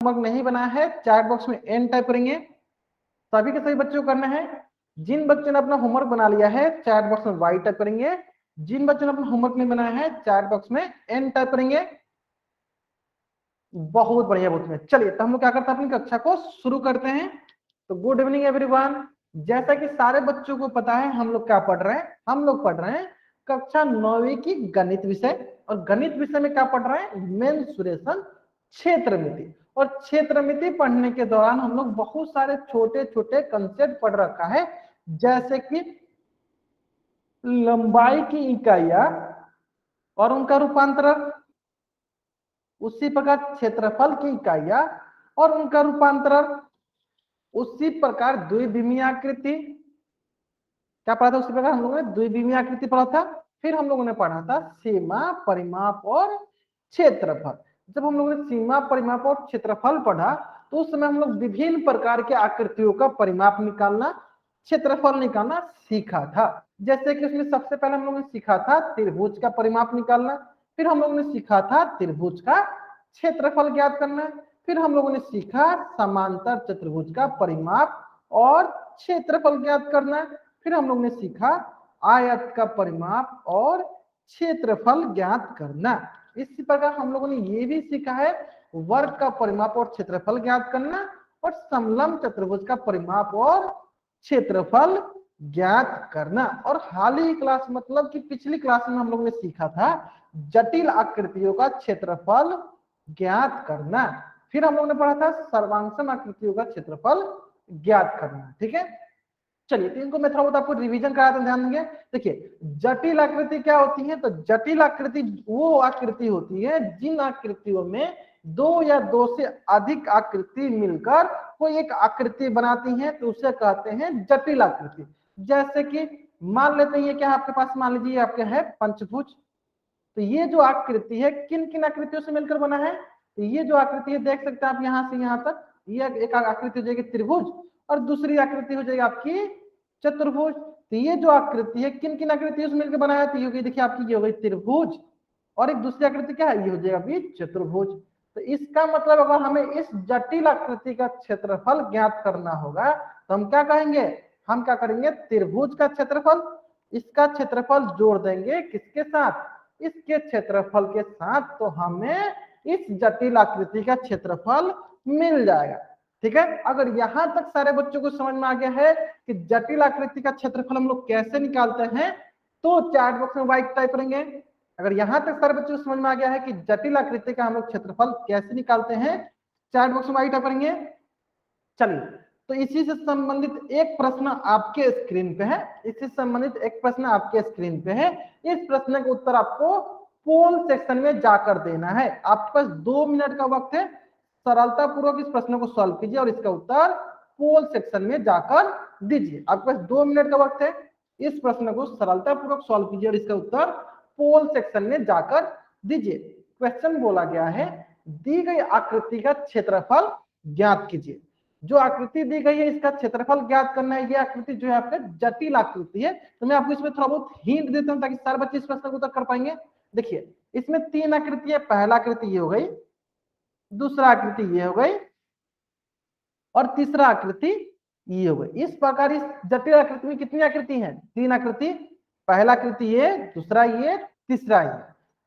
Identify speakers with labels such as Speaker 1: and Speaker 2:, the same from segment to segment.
Speaker 1: Homework नहीं बनाया है चैट बॉक्स में एन टाइप करेंगे। सभी के सभी बच्चों को करना है। जिन बच्चों ने अपना होमवर्क बना लिया है चैट बॉक्स में वाई टाइप करेंगे। जिन बच्चों ने अपना होमवर्क नहीं बनाया है चैट बॉक्स में एन टाइप करेंगे। बहुत बढ़िया, बहुत बढ़िया। चलिए तो हम लोग क्या करते हैं, अपनी कक्षा को शुरू करते हैं। तो गुड इवनिंग एवरीवन। जैसा कि सारे बच्चों को पता है हम लोग क्या पढ़ रहे हैं, हम लोग पढ़ रहे हैं कक्षा 9वीं की गणित विषय। और गणित विषय में क्या पढ़ रहे हैं, मेंसुरेशन, क्षेत्रमिति। और क्षेत्रमिति पढ़ने के दौरान हम लोग बहुत सारे छोटे छोटे कंसेप्ट पढ़ रखा है, जैसे कि लंबाई की इकाइयां और उनका रूपांतरण, उसी प्रकार क्षेत्रफल की इकाइयां और उनका रूपांतरण, उसी प्रकार द्विविमीय आकृति। क्या पढ़ा था उसी प्रकार हम लोगों ने द्विविमीय आकृति पढ़ा था। फिर हम लोगों ने पढ़ा था सीमा, परिमाप और क्षेत्रफल। जब हम लोगों ने सीमा, परिमाप और क्षेत्रफल पढ़ा तो उस समय हम लोग विभिन्न प्रकार के आकृतियों का परिमाप निकालना, क्षेत्रफल निकालना सीखा था। जैसे कि उसमें सबसे पहले हम लोगों ने सीखा था त्रिभुज का परिमाप निकालना। फिर हम लोगों ने सीखा था त्रिभुज का क्षेत्रफल ज्ञात करना। फिर हम लोगों ने सीखा समांतर चतुर्भुज का परिमाप और क्षेत्रफल ज्ञात करना। फिर हम लोग ने सीखा आयत का परिमाप और क्षेत्रफल ज्ञात करना। इसी प्रकार हम लोगों ने ये भी सीखा है वर्ग का परिमाप और क्षेत्रफल ज्ञात करना और समलंब चतुर्भुज का परिमाप और क्षेत्रफल ज्ञात करना। और हाल ही क्लास मतलब कि पिछली क्लास में हम लोग ने सीखा था जटिल आकृतियों का क्षेत्रफल ज्ञात करना। फिर हम लोग ने पढ़ा था सर्वांगसम आकृतियों का क्षेत्रफल ज्ञात करना। ठीक है, चलिए तो इनको मैं थोड़ा बहुत आपको रिवीजन करा दें, ध्यान देंगे। देखिए जटिल आकृति क्या होती है, तो जटिल आकृति वो आकृति होती है जिन आकृतियों में दो या दो से अधिक आकृति मिलकर कोई एक आकृति बनाती हैं, तो उसे कहते हैं जटिल आकृति। जैसे कि मान लेते हैं ये क्या आपके पास, मान लीजिए आपके है पंचभुज। तो ये जो आकृति है किन किन आकृतियों से मिलकर बना है, तो ये जो आकृति है देख सकते हैं आप यहाँ से यहाँ तक, ये एक आकृति हो जाएगी त्रिभुज और दूसरी आकृति हो जाएगी आपकी चतुर्भुज। तो ये जो आकृति है किन किन आकृतियों से मिलकर बनाया है, तो ये देखिए आपकी ये हो गई त्रिभुज और एक दूसरी आकृति क्या है, ये हो जाएगा अभी चतुर्भुज। तो इसका मतलब अगर हमें इस जटिल आकृति का क्षेत्रफल ज्ञात करना होगा तो हम क्या कहेंगे, हम क्या करेंगे त्रिभुज का क्षेत्रफल, इसका क्षेत्रफल जोड़ देंगे किसके साथ, इसके क्षेत्रफल के साथ, तो हमें इस जटिल आकृति का क्षेत्रफल मिल जाएगा। ठीक है, अगर यहां तक सारे बच्चों को समझ में आ गया है कि जटिल आकृति का क्षेत्रफल हम लोग कैसे निकालते हैं, तो चैट बॉक्स में वाइट टाइप करेंगे। अगर यहां तक सारे बच्चों को समझ में आ गया है कि जटिल आकृति का हम लोग क्षेत्रफल कैसे निकालते हैं, चैट बॉक्स में वाइट टाइप करेंगे। चलिए तो इसी से संबंधित एक प्रश्न आपके स्क्रीन पे है, इससे संबंधित एक प्रश्न आपके स्क्रीन पे है। इस प्रश्न का उत्तर आपको पोल सेक्शन में जाकर देना है। आपके पास 2 मिनट का वक्त है, सरलता पूर्वक इस प्रश्न को सॉल्व कीजिए और इसका उत्तर पोल सेक्शन में जाकर दीजिए। आपके पास 2 मिनट का वक्त है, इस प्रश्न को सरलता पूर्वक सॉल्व कीजिए और इसका उत्तर पोल सेक्शन में जाकर दीजिए। क्वेश्चन बोला गया है दी गई आकृति का क्षेत्रफल ज्ञात कीजिए। जो आकृति दी गई है इसका क्षेत्रफल ज्ञात करना है। ये आकृति जो है आपका जटिल आकृति है। तो मैं आपको इसमें थोड़ा बहुत हिंट देता हूं ताकि सारे बच्चे इस प्रश्न को उत्तर कर पाएंगे। देखिए इसमें 3 आकृति है, पहला आकृति ये हो गई, दूसरा आकृति ये हो गई और तीसरा आकृति ये हो गई। इस प्रकार इस जटिल आकृति में कितनी आकृति है, 3 आकृति, पहला आकृति ये, दूसरा ये, तीसरा ये।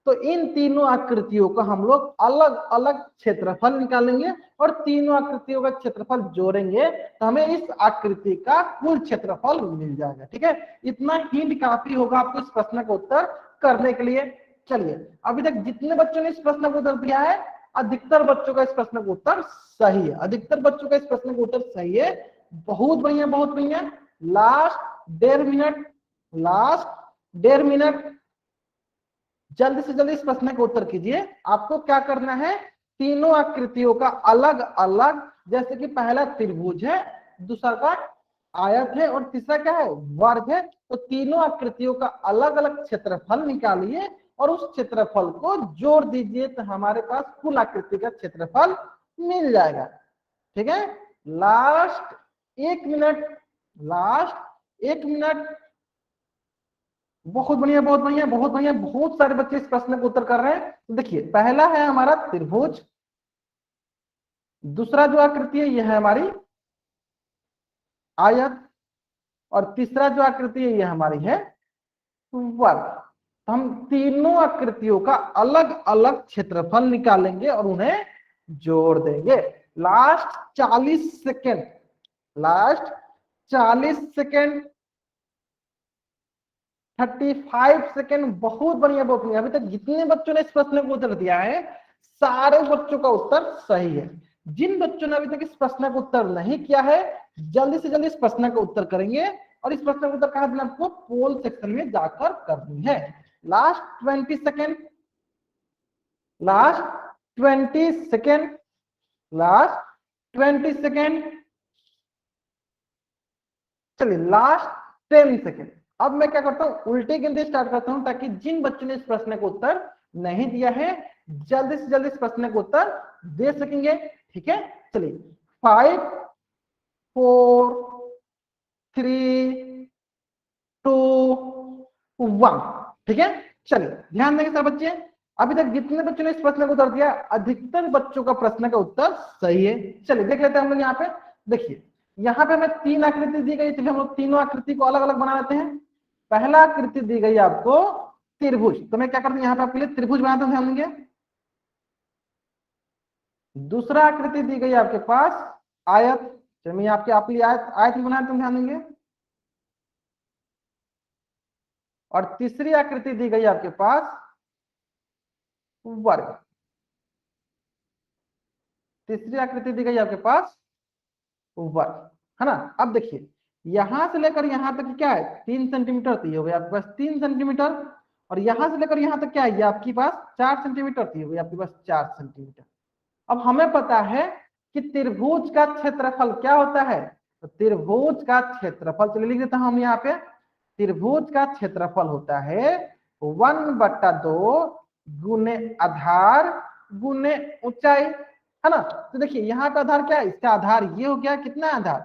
Speaker 1: तो इन तीनों आकृतियों का हम लोग अलग अलग क्षेत्रफल निकालेंगे और तीनों आकृतियों का क्षेत्रफल जोड़ेंगे तो हमें इस आकृति का कुल क्षेत्रफल मिल जाएगा। ठीक है, इतना हिंट काफी होगा आपको इस प्रश्न का उत्तर करने के लिए। चलिए अभी तक जितने बच्चों ने इस प्रश्न को उत्तर दिया है अधिकतर बच्चों का इस प्रश्न का उत्तर सही है, अधिकतर बच्चों का इस प्रश्न का उत्तर सही है। बहुत बढ़िया, बहुत बढ़िया। लास्ट 1.5 मिनट, लास्ट 1.5 मिनट, जल्दी से जल्दी इस प्रश्न का उत्तर कीजिए। आपको क्या करना है, तीनों आकृतियों का अलग अलग, जैसे कि पहला त्रिभुज है, दूसरा का आयत है और तीसरा क्या है, वर्ग है। तो तीनों आकृतियों का अलग अलग क्षेत्रफल निकालिए और उस क्षेत्रफल को जोड़ दीजिए तो हमारे पास कुल आकृति का क्षेत्रफल मिल जाएगा। ठीक है, लास्ट 1 मिनट, लास्ट 1 मिनट। बहुत बढ़िया, बहुत बढ़िया, बहुत बढ़िया। बहुत सारे बच्चे इस प्रश्न को उत्तर कर रहे हैं। तो देखिए पहला है हमारा त्रिभुज, दूसरा जो आकृति है यह है हमारी आयत, और तीसरा जो आकृति है यह हमारी है वर्ग। तो हम तीनों आकृतियों का अलग अलग क्षेत्रफल निकालेंगे और उन्हें जोड़ देंगे। Last 40 second, last 40 second, 35 second. बहुत बढ़िया, बहुत बढ़िया। अभी तक जितने बच्चों ने इस प्रश्न को उत्तर दिया है सारे बच्चों का उत्तर सही है। जिन बच्चों ने अभी तक इस प्रश्न का उत्तर नहीं किया है जल्दी से जल्दी इस प्रश्न का उत्तर करेंगे, और इस प्रश्न का उत्तर कहां देना आपको, पोल सेक्शन में जाकर करनी है। Last 20 second, last 20 second, last 20 second, चलिए लास्ट 10 सेकेंड। अब मैं क्या करता हूं, उल्टे गिनती स्टार्ट करता हूं ताकि जिन बच्चों ने इस प्रश्न का उत्तर नहीं दिया है जल्दी से जल्दी इस प्रश्न का उत्तर दे सकेंगे। ठीक है, चलिए 5 4 3 2 1। ठीक है, चलिए ध्यान देंगे सब बच्चे। अभी तक जितने बच्चों ने इस प्रश्न का उत्तर दिया अधिकतर बच्चों का प्रश्न का उत्तर सही है। चलिए देख लेते हैं हम लोग यहाँ पे। देखिए यहाँ पे हमें 3 आकृति दी गई, चलिए हम लोग तीनों आकृति को अलग अलग बना लेते हैं। पहला आकृति दी गई आपको त्रिभुज, तो मैं क्या करता हूँ यहाँ पे आपके लिए त्रिभुज बनाता हूँ, ध्यान देंगे। दूसरा आकृति दी गई आपके पास आयत, चलिए मैं आपके लिए आयत बनाता हूँ, ध्यान देंगे। और तीसरी आकृति दी गई आपके पास वर्ग, तीसरी आकृति दी गई आपके पास वर्ग, है ना। अब देखिए यहां से लेकर यहां तक क्या है 3 सेंटीमीटर, तो ये हो गया आपके पास 3 सेंटीमीटर। और यहां से लेकर यहां तक क्या है, ये आपके पास 4 सेंटीमीटर, तो ये हो गया आपके पास 4 सेंटीमीटर। अब हमें पता है कि त्रिभुज का क्षेत्रफल क्या होता है, तो त्रिभुज का क्षेत्रफल, चलिए लिख देता हूं हम यहाँ पे। त्रिभुज का क्षेत्रफल होता है 1/2 गुने आधार गुने ऊंचाई, है ना। तो देखिए यहाँ का आधार क्या है, इसका आधार ये हो गया, कितना आधार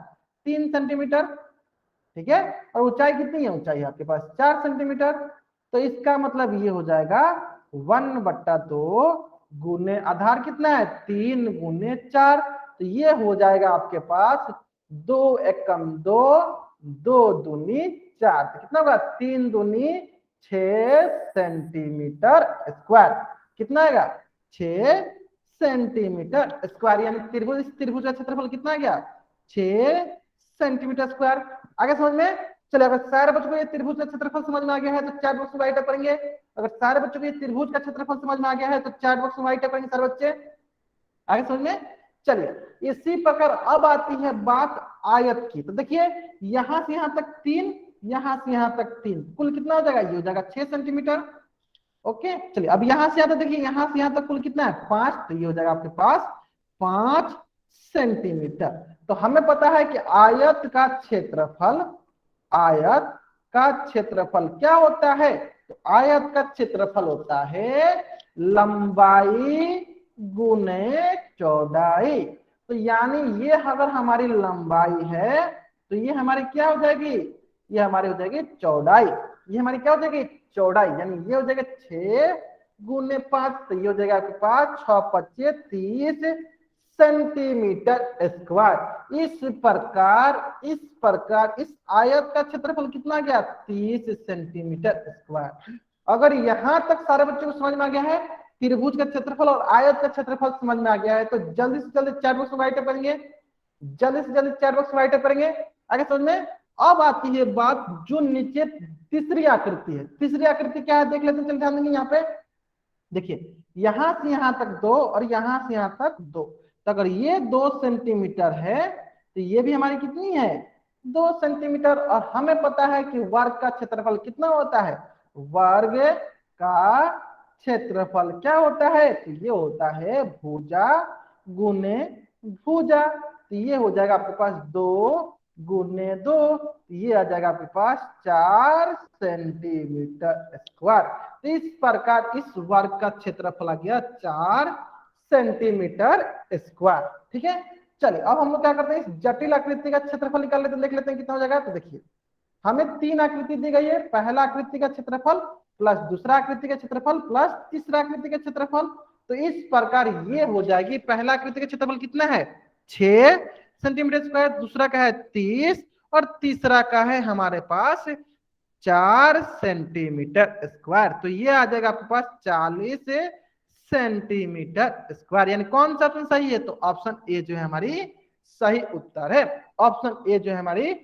Speaker 1: 3 सेंटीमीटर, ठीक है। और ऊंचाई कितनी है, ऊंचाई आपके पास 4 सेंटीमीटर। तो इसका मतलब ये हो जाएगा 1/2 गुने आधार कितना है 3 गुने 4, तो ये हो जाएगा आपके पास 2 एकम 2, 2 दूनी 4, तो कितना होगा 3 दूनी 6 सेंटीमीटर स्क्वायर। कितना आएगा 6 सेंटीमीटर स्क्वायर, यानी त्रिभुज, इस त्रिभुज का क्षेत्रफल कितना आ गया 6 सेंटीमीटर स्क्वायर। आगे समझ में। चलिए अगर सारे बच्चों को ये त्रिभुज का क्षेत्रफल समझ में आ गया है तो चैट बॉक्स में राइट अप करेंगे। अगर सारे बच्चों को ये त्रिभुज का क्षेत्रफल समझ में आ गया है तो चैट बॉक्स में राइट अप करेंगे सारे बच्चे। आगे समझ में। चलिए इसी प्रकार अब आती है बात आयत की। तो देखिए यहां से यहां तक 3, यहां से यहां तक 3, कुल कितना हो जाएगा, ये हो जाएगा 6 सेंटीमीटर। ओके, चलिए अब यहां से आता देखिए यहां से यहां तक कुल कितना है 5, तो ये हो जाएगा आपके पास 5 सेंटीमीटर। तो हमें पता है कि आयत का क्षेत्रफल, आयत का क्षेत्रफल क्या होता है, तो आयत का क्षेत्रफल होता है लंबाई गुने चौड़ाई। तो यानी ये अगर हमारी लंबाई है तो ये हमारी क्या हो जाएगी, ये हमारी हो जाएगी चौड़ाई। ये हमारी क्या हो जाएगी चौड़ाई, यानी ये हो जाएगा 6 गुने 5, तो ये हो जाएगा आपके पास 6 × 5 = 30 सेंटीमीटर स्क्वायर। इस प्रकार इस आयत का क्षेत्रफल कितना गया 30 सेंटीमीटर स्क्वायर। अगर यहां तक सारे बच्चों को समझ में आ गया है, त्रिभुज का क्षेत्रफल और आयत का क्षेत्रफल समझ में आ गया है, तो जल्दी से जल्दी चैट बॉक्स में राइट अप करेंगे, जल्दी से जल्दी चैट बॉक्स में राइट अप करेंगे। आगे समझ में। अब आती है बात जो नीचे तीसरी आकृति है। तीसरी आकृति क्या है देख लेते हैं, चल ध्यान देंगे यहाँ पे। देखिए यहां से यहां तक 2 और यहां से यहां तक 2, तो अगर ये 2 सेंटीमीटर है तो ये भी हमारी कितनी है 2 सेंटीमीटर। और हमें पता है कि वर्ग का क्षेत्रफल कितना होता है, वर्ग का क्षेत्रफल क्या होता है, तो ये होता है भुजा गुने भुजा। तो ये हो जाएगा आपके पास 2 गुने 2, ये आ जाएगा आपके पास 4 सेंटीमीटर स्क्वायर। तो इस प्रकार इस वर्ग का क्षेत्रफल आ गया 4 सेंटीमीटर स्क्वायर। ठीक है, चलिए अब हम लोग क्या करते हैं, इस जटिल आकृति का क्षेत्रफल निकाल लेते हैं, देख लेते हैं कितना हो जाएगा। तो देखिए हमें 3 आकृति दी गई है, पहला आकृति का क्षेत्रफल प्लस दूसरा आकृति का क्षेत्रफल प्लस तीसरा आकृति का क्षेत्रफल। तो इस प्रकार ये हो जाएगी, पहला आकृति का क्षेत्रफल कितना है 6 सेंटीमीटर स्क्वायर, दूसरा का है 30 और तीसरा का है हमारे पास 4 सेंटीमीटर स्क्वायर। तो ये आ जाएगा आपके पास 40 सेंटीमीटर स्क्वायर। यानी कौन सा ऑप्शन सही है? तो ऑप्शन ए जो है हमारी सही उत्तर है। ऑप्शन ए जो है हमारी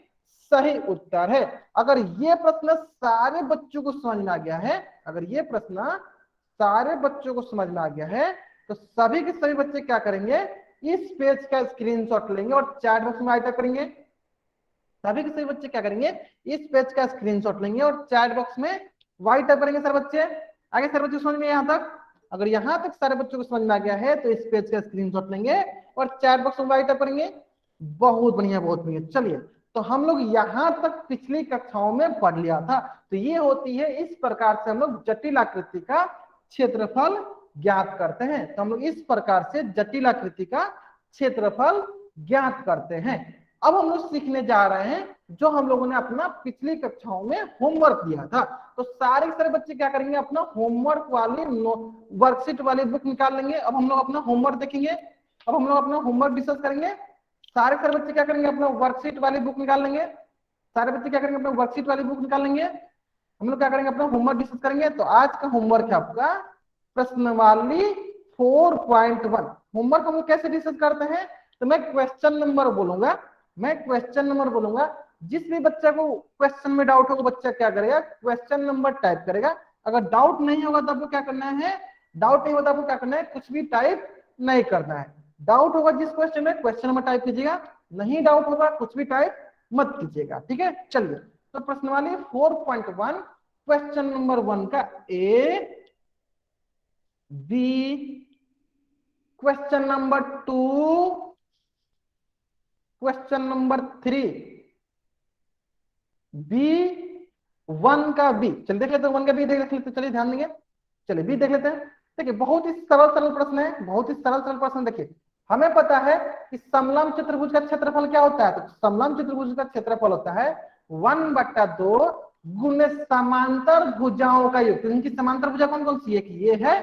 Speaker 1: सही उत्तर है। अगर ये प्रश्न सारे बच्चों को समझ में आ गया है, अगर ये प्रश्न सारे बच्चों को समझ में आ गया है, तो सभी के सभी बच्चे क्या करेंगे, इस पेज का स्क्रीनशॉट लेंगे और चैट बॉक्स में राइट करेंगे। सभी के सभी बच्चे क्या करेंगे, इस पेज का स्क्रीनशॉट लेंगे और चैट बॉक्स में व्हाइट टाइप करेंगे। सर बच्चे आगे, सर बच्चे समझ में यहाँ तक? अगर यहाँ तक सारे बच्चों को समझ में आ गया है तो इस पेज का स्क्रीनशॉट लेंगे और चैट बॉक्स में व्हाइट टाइप करेंगे। बहुत बढ़िया, बहुत बढ़िया। चलिए, तो हम लोग यहाँ तक पिछली कक्षाओं में पढ़ लिया था। तो ये होती है, इस प्रकार से हम लोग जटिल आकृति का क्षेत्रफल ज्ञात करते हैं। तो हम लोग इस प्रकार से जटिल आकृति का क्षेत्रफल ज्ञात करते हैं। अब हम लोग सीखने जा रहे हैं जो हम लोगों ने अपना पिछली कक्षाओं में होमवर्क दिया था। तो सारे सारे बच्चे क्या करेंगे, अपना होमवर्क वाली वर्कशीट वाली बुक निकाल लेंगे। अब हम लोग अपना होमवर्क देखेंगे, अब हम लोग अपना होमवर्क डिस्कस करेंगे। सारे सारे बच्चे क्या करेंगे, अपना वर्कशीट वाली बुक निकाल लेंगे। सारे बच्चे क्या करेंगे, अपना वर्कशीट वाली बुक निकाल लेंगे। हम लोग क्या करेंगे, अपना होमवर्क डिस्कस करेंगे। तो आज का होमवर्क है आपका प्रश्नावली 4.1। होमवर्क हम लोग कैसे डिस्कस करते हैं, तो मैं क्वेश्चन नंबर बोलूंगा, जिस भी बच्चा को क्वेश्चन में डाउट होगा, बच्चा क्या करेगा, क्वेश्चन नंबर टाइप करेगा। अगर डाउट नहीं होगा तो आपको क्या करना है, डाउट नहीं होता आपको क्या करना है, कुछ भी टाइप नहीं करना है। डाउट होगा जिस क्वेश्चन में, क्वेश्चन नंबर टाइप कीजिएगा, नहीं डाउट होगा कुछ भी टाइप मत कीजिएगा। ठीक है, चलिए। तो प्रश्नावली 4.1 क्वेश्चन नंबर 1 का A B, question number 2, question number 3, B 1 का बी। चलिए देख लेते हैं 1 का बी देख लेते, चलिए ध्यान देंगे। चलिए बी देख लेते हैं। देखिए बहुत ही सरल सरल प्रश्न है, बहुत ही सरल सरल प्रश्न। देखिए हमें पता है कि समलंब चतुर्भुज का क्षेत्रफल क्या होता है, तो समलंब चतुर्भुज का क्षेत्रफल होता है 1/2 गुने समांतर भुजाओं का योग। तो इनकी समांतर भुजा कौन कौन सी है, कि ये है,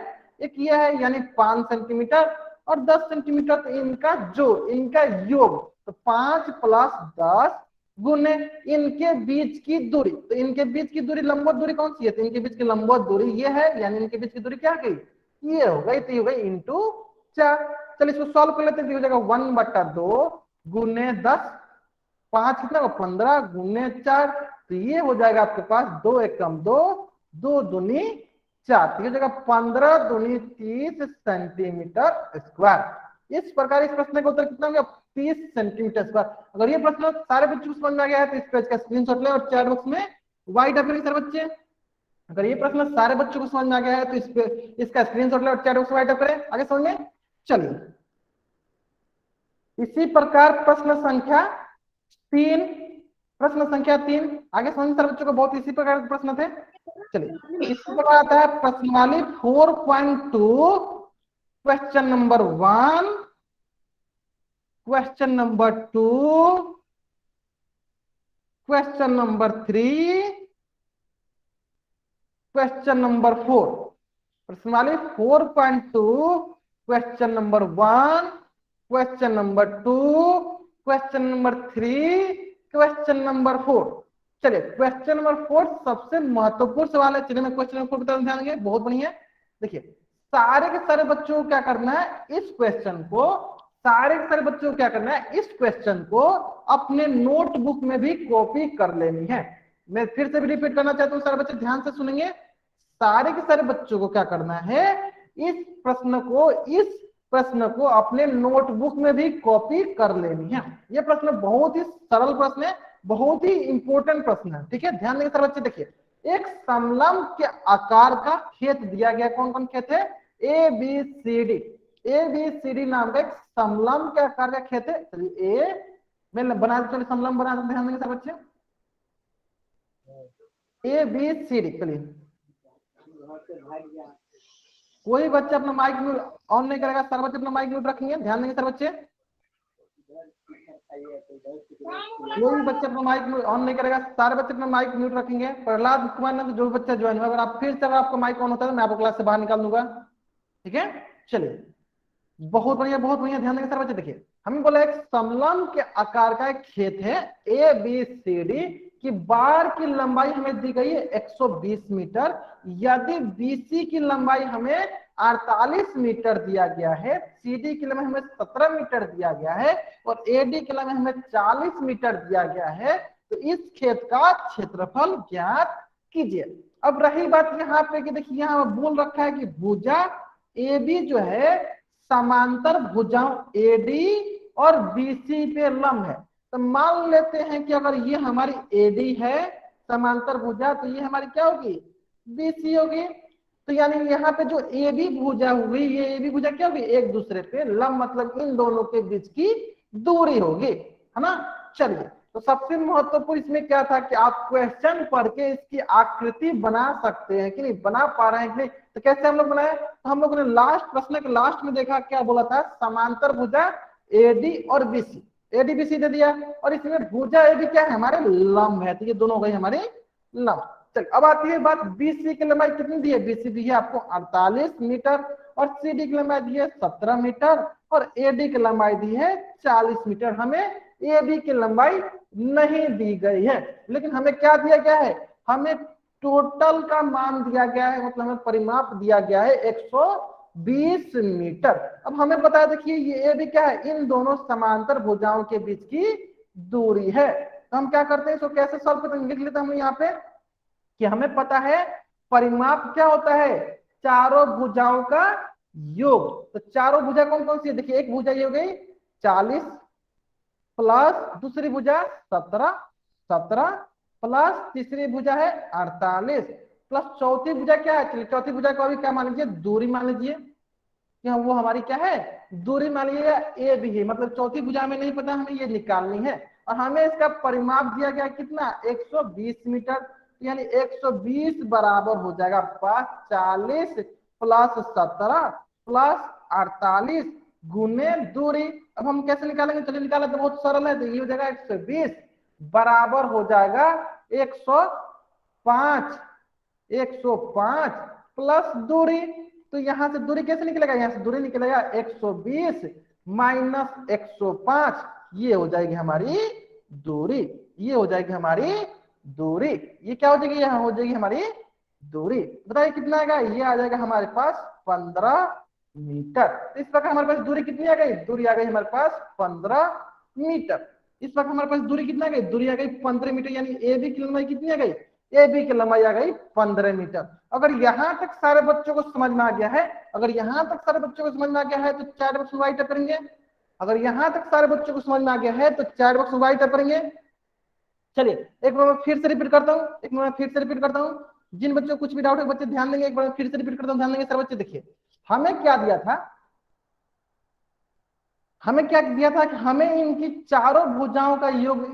Speaker 1: एक ये है, यानी 5 सेंटीमीटर और 10 सेंटीमीटर। तो इनका जो इनका योग, तो 5 + 10 गुने इनके बीच की दूरी। तो इनके बीच की दूरी लंबवत दूरी कौन सी है, तो इनके बीच की लंबवत दूरी ये है, यानी इनके बीच की दूरी क्या गई, ये हो गई। तो ये हो गई इंटू 4। चलिए इसको सॉल्व कर लेते हैं। हो जाएगा 1/2 गुने 10, 5 कितना 15 गुने 4। तो ये हो जाएगा आपके पास 2 एकम 2, 2 दूनी 4। तो ये हो जाएगा 15 दूनी 30 सेंटीमीटर स्क्वायर। इस प्रकार इस प्रश्न का उत्तर कितना हो गया, 30 सेंटीमीटर स्क्वायर। अगर ये प्रश्न सारे बच्चों को समझ में आ गया है तो इस पेज का स्क्रीनशॉट लें और चैट बॉक्स में व्हाइट अप करेंगे। सर बच्चे अगर ये प्रश्न सारे बच्चों को समझ में आ गया है तो इसका स्क्रीनशॉट लें और चैट बॉक्स में व्हाइट अप करें। आगे समझ में। चलिए इसी प्रकार प्रश्न संख्या 3, प्रश्न संख्या 3 आगे समझ। सर बच्चों को बहुत इसी प्रकार के प्रश्न थे। चलिए इस प्रकार आता है प्रश्नावली 4.2 question number 1, question number 2, question number 3, question number 4। प्रश्नावली 4.2 question number 1, question number 2, question number 3, question number 4। चलिए क्वेश्चन नंबर 4 सबसे महत्वपूर्ण सवाल है। चलिए मैं क्वेश्चन नंबर 4 की तरफ ध्यान देंगे। बहुत बढ़िया। देखिए सारे के सारे बच्चों को क्या करना है, इस क्वेश्चन को, सारे के सारे बच्चों को क्या करना है, इस क्वेश्चन को अपने नोटबुक में भी कॉपी कर लेनी है। मैं फिर से भी रिपीट करना चाहता हूँ, सारे बच्चे ध्यान से सुनेंगे। सारे के सारे बच्चों को क्या करना है, इस प्रश्न को अपने नोटबुक में भी कॉपी कर लेनी है। यह प्रश्न बहुत ही सरल प्रश्न है, बहुत ही इंपॉर्टेंट प्रश्न है। ठीक है, ध्यान देंगे सारे बच्चे। देखिए एक समलंब के आकार का खेत दिया गया। कौन कौन खेत है, ABCD, ABCD नाम का एक समलंब के आकार का खेत है। चलिए ए मैं बना देता, समलंब बना देते। ध्यान देंगे सारे बच्चे, ABCD। चलिए कोई बच्चा अपना माइक म्यूट ऑन नहीं करेगा, सारे बच्चे अपना माइक म्यूट रखेंगे। ध्यान देंगे सारे बच्चे, कोई बच्चा अपना माइक ऑन नहीं करेगा, सारे बच्चे अपना माइक म्यूट रखेंगे। प्रहलाद कुमार ने जो बच्चा ज्वाइन हुआ, अगर आप फिर से आपका माइक ऑन होता है तो मैं आपको क्लास से बाहर निकाल दूंगा। ठीक है, चलिए बहुत बढ़िया ध्यान देंगे सर बच्चे। देखिए हमें बोला एक समलंब के आकार का एक खेत है ए बी सी डी की बार की लंबाई हमें दी गई है 120 मीटर। यदि बीसी की लंबाई हमें 48 मीटर दिया गया है, सीडी की लंबाई हमें 17 मीटर दिया गया है और एडी की लंबाई हमें 40 मीटर दिया गया है, तो इस खेत का क्षेत्रफल ज्ञात कीजिए। अब रही बात यहाँ पे कि देखिए यहाँ बोल रखा है कि भुजा ए बी जो है समांतर भुजाओं एडी और बीसी पे लंब है। तो मान लेते हैं कि अगर ये हमारी एडी है समांतर भुजा, तो ये हमारी क्या होगी, बीसी होगी। तो यानी यहाँ पे जो ए बी भुजा हुई, ये ए बी भुजा क्या होगी, एक दूसरे पे लंब, मतलब इन दोनों के बीच की दूरी होगी, है ना। चलिए तो सबसे महत्वपूर्ण इसमें क्या था कि आप क्वेश्चन पढ़ के इसकी आकृति बना सकते हैं कि नहीं, बना पा रहे हैं कि नहीं। तो कैसे हम लोग बनाए, तो हम लोगों ने लास्ट प्रश्न के लास्ट में देखा क्या बोला था, समांतर भुजा एडी और बीसी, एडी बीसी दे दिया और इसमें भुजा एडी क्या है, हमारे लंब है, तो ये दोनों हो गई हमारे लंब। चल अब आती है बात, बीसी की लंबाई कितनी दी है, बीसी दी है आपको 48 मीटर और सीडी की लंबाई दी है 17 मीटर और एडी की लंबाई दी है 40 मीटर। हमें ए बी की लंबाई नहीं दी गई है, लेकिन हमें क्या दिया गया है, हमें टोटल का मान दिया गया है, मतलब हमें परिमाप दिया गया है 120 मीटर। अब हमें बताया देखिए ये ए बी क्या है, इन दोनों समांतर भुजाओं के बीच की दूरी है। तो हम क्या करते हैं, इसको कैसे सॉल्व करते हैं, लिख लेते हैं हम यहाँ पे कि हमें पता है परिमाप क्या होता है, चारों भुजाओं का योग। तो चारों भुजा कौन कौन सी है, देखिए एक भुजा ये हो गई 40 प्लस दूसरी भुजा 17 प्लस तीसरी भुजा है 48 प्लस चौथी भुजा क्या है, चलिए चौथी भुजा को अभी क्या मान लीजिए, दूरी मान लीजिए कि वो हमारी क्या है, दूरी मान लीजिएगा ए भी है, मतलब चौथी भुजा हमें नहीं पता, हमें ये निकालनी है और हमें इसका परिमाप दिया गया कितना 120 मीटर, यानी 120 बराबर हो जाएगा पास 40 प्लस 17 प्लस 48 गुने दूरी। अब हम कैसे निकालेंगे, चलिए निकाले तो बहुत सरल है, तो ये हो जाएगा 120 बराबर हो जाएगा 105 प्लस दूरी। तो यहां से दूरी कैसे निकलेगा, यहां से दूरी निकलेगा 120 माइनस 105, ये हो जाएगी हमारी दूरी, ये हो जाएगी हमारी दूरी, ये क्या हो जाएगी, यहाँ हो जाएगी हमारी दूरी। बताइए कितना आएगा, ये आ जाएगा हमारे पास 15 मीटर। इस प्रकार हमारे पास दूरी कितनी आ गई, दूरी आ गई हमारे पास 15 मीटर। इस प्रकार हमारे पास दूरी कितना आ गई, दूरी आ गई 15 मीटर, यानी ए बी की लंबाई कितनी आ गई, ए बी की लंबाई आ गई 15 मीटर। अगर यहां तक सारे बच्चों को समझ में आ गया है, अगर यहां तक सारे बच्चों को समझ में आ गया है तो चैट बॉक्स में राइट करेंगे। अगर यहां तक सारे बच्चों को समझ में आ गया है तो चैट बॉक्स में राइट करेंगे। चलिए एक बार मैं फिर से रिपीट करता हूँ, एक बार मैं फिर से रिपीट करता हूँ, जिन बच्चों को कुछ भी डाउट है बच्चे ध्यान देंगे, एक बार फिर से रिपीट करता हूँ, ध्यान देंगे। सर बच्चे देखिए हमें क्या दिया था, हमें क्या दिया था कि हमें इनकी चारों भुजाओं का योग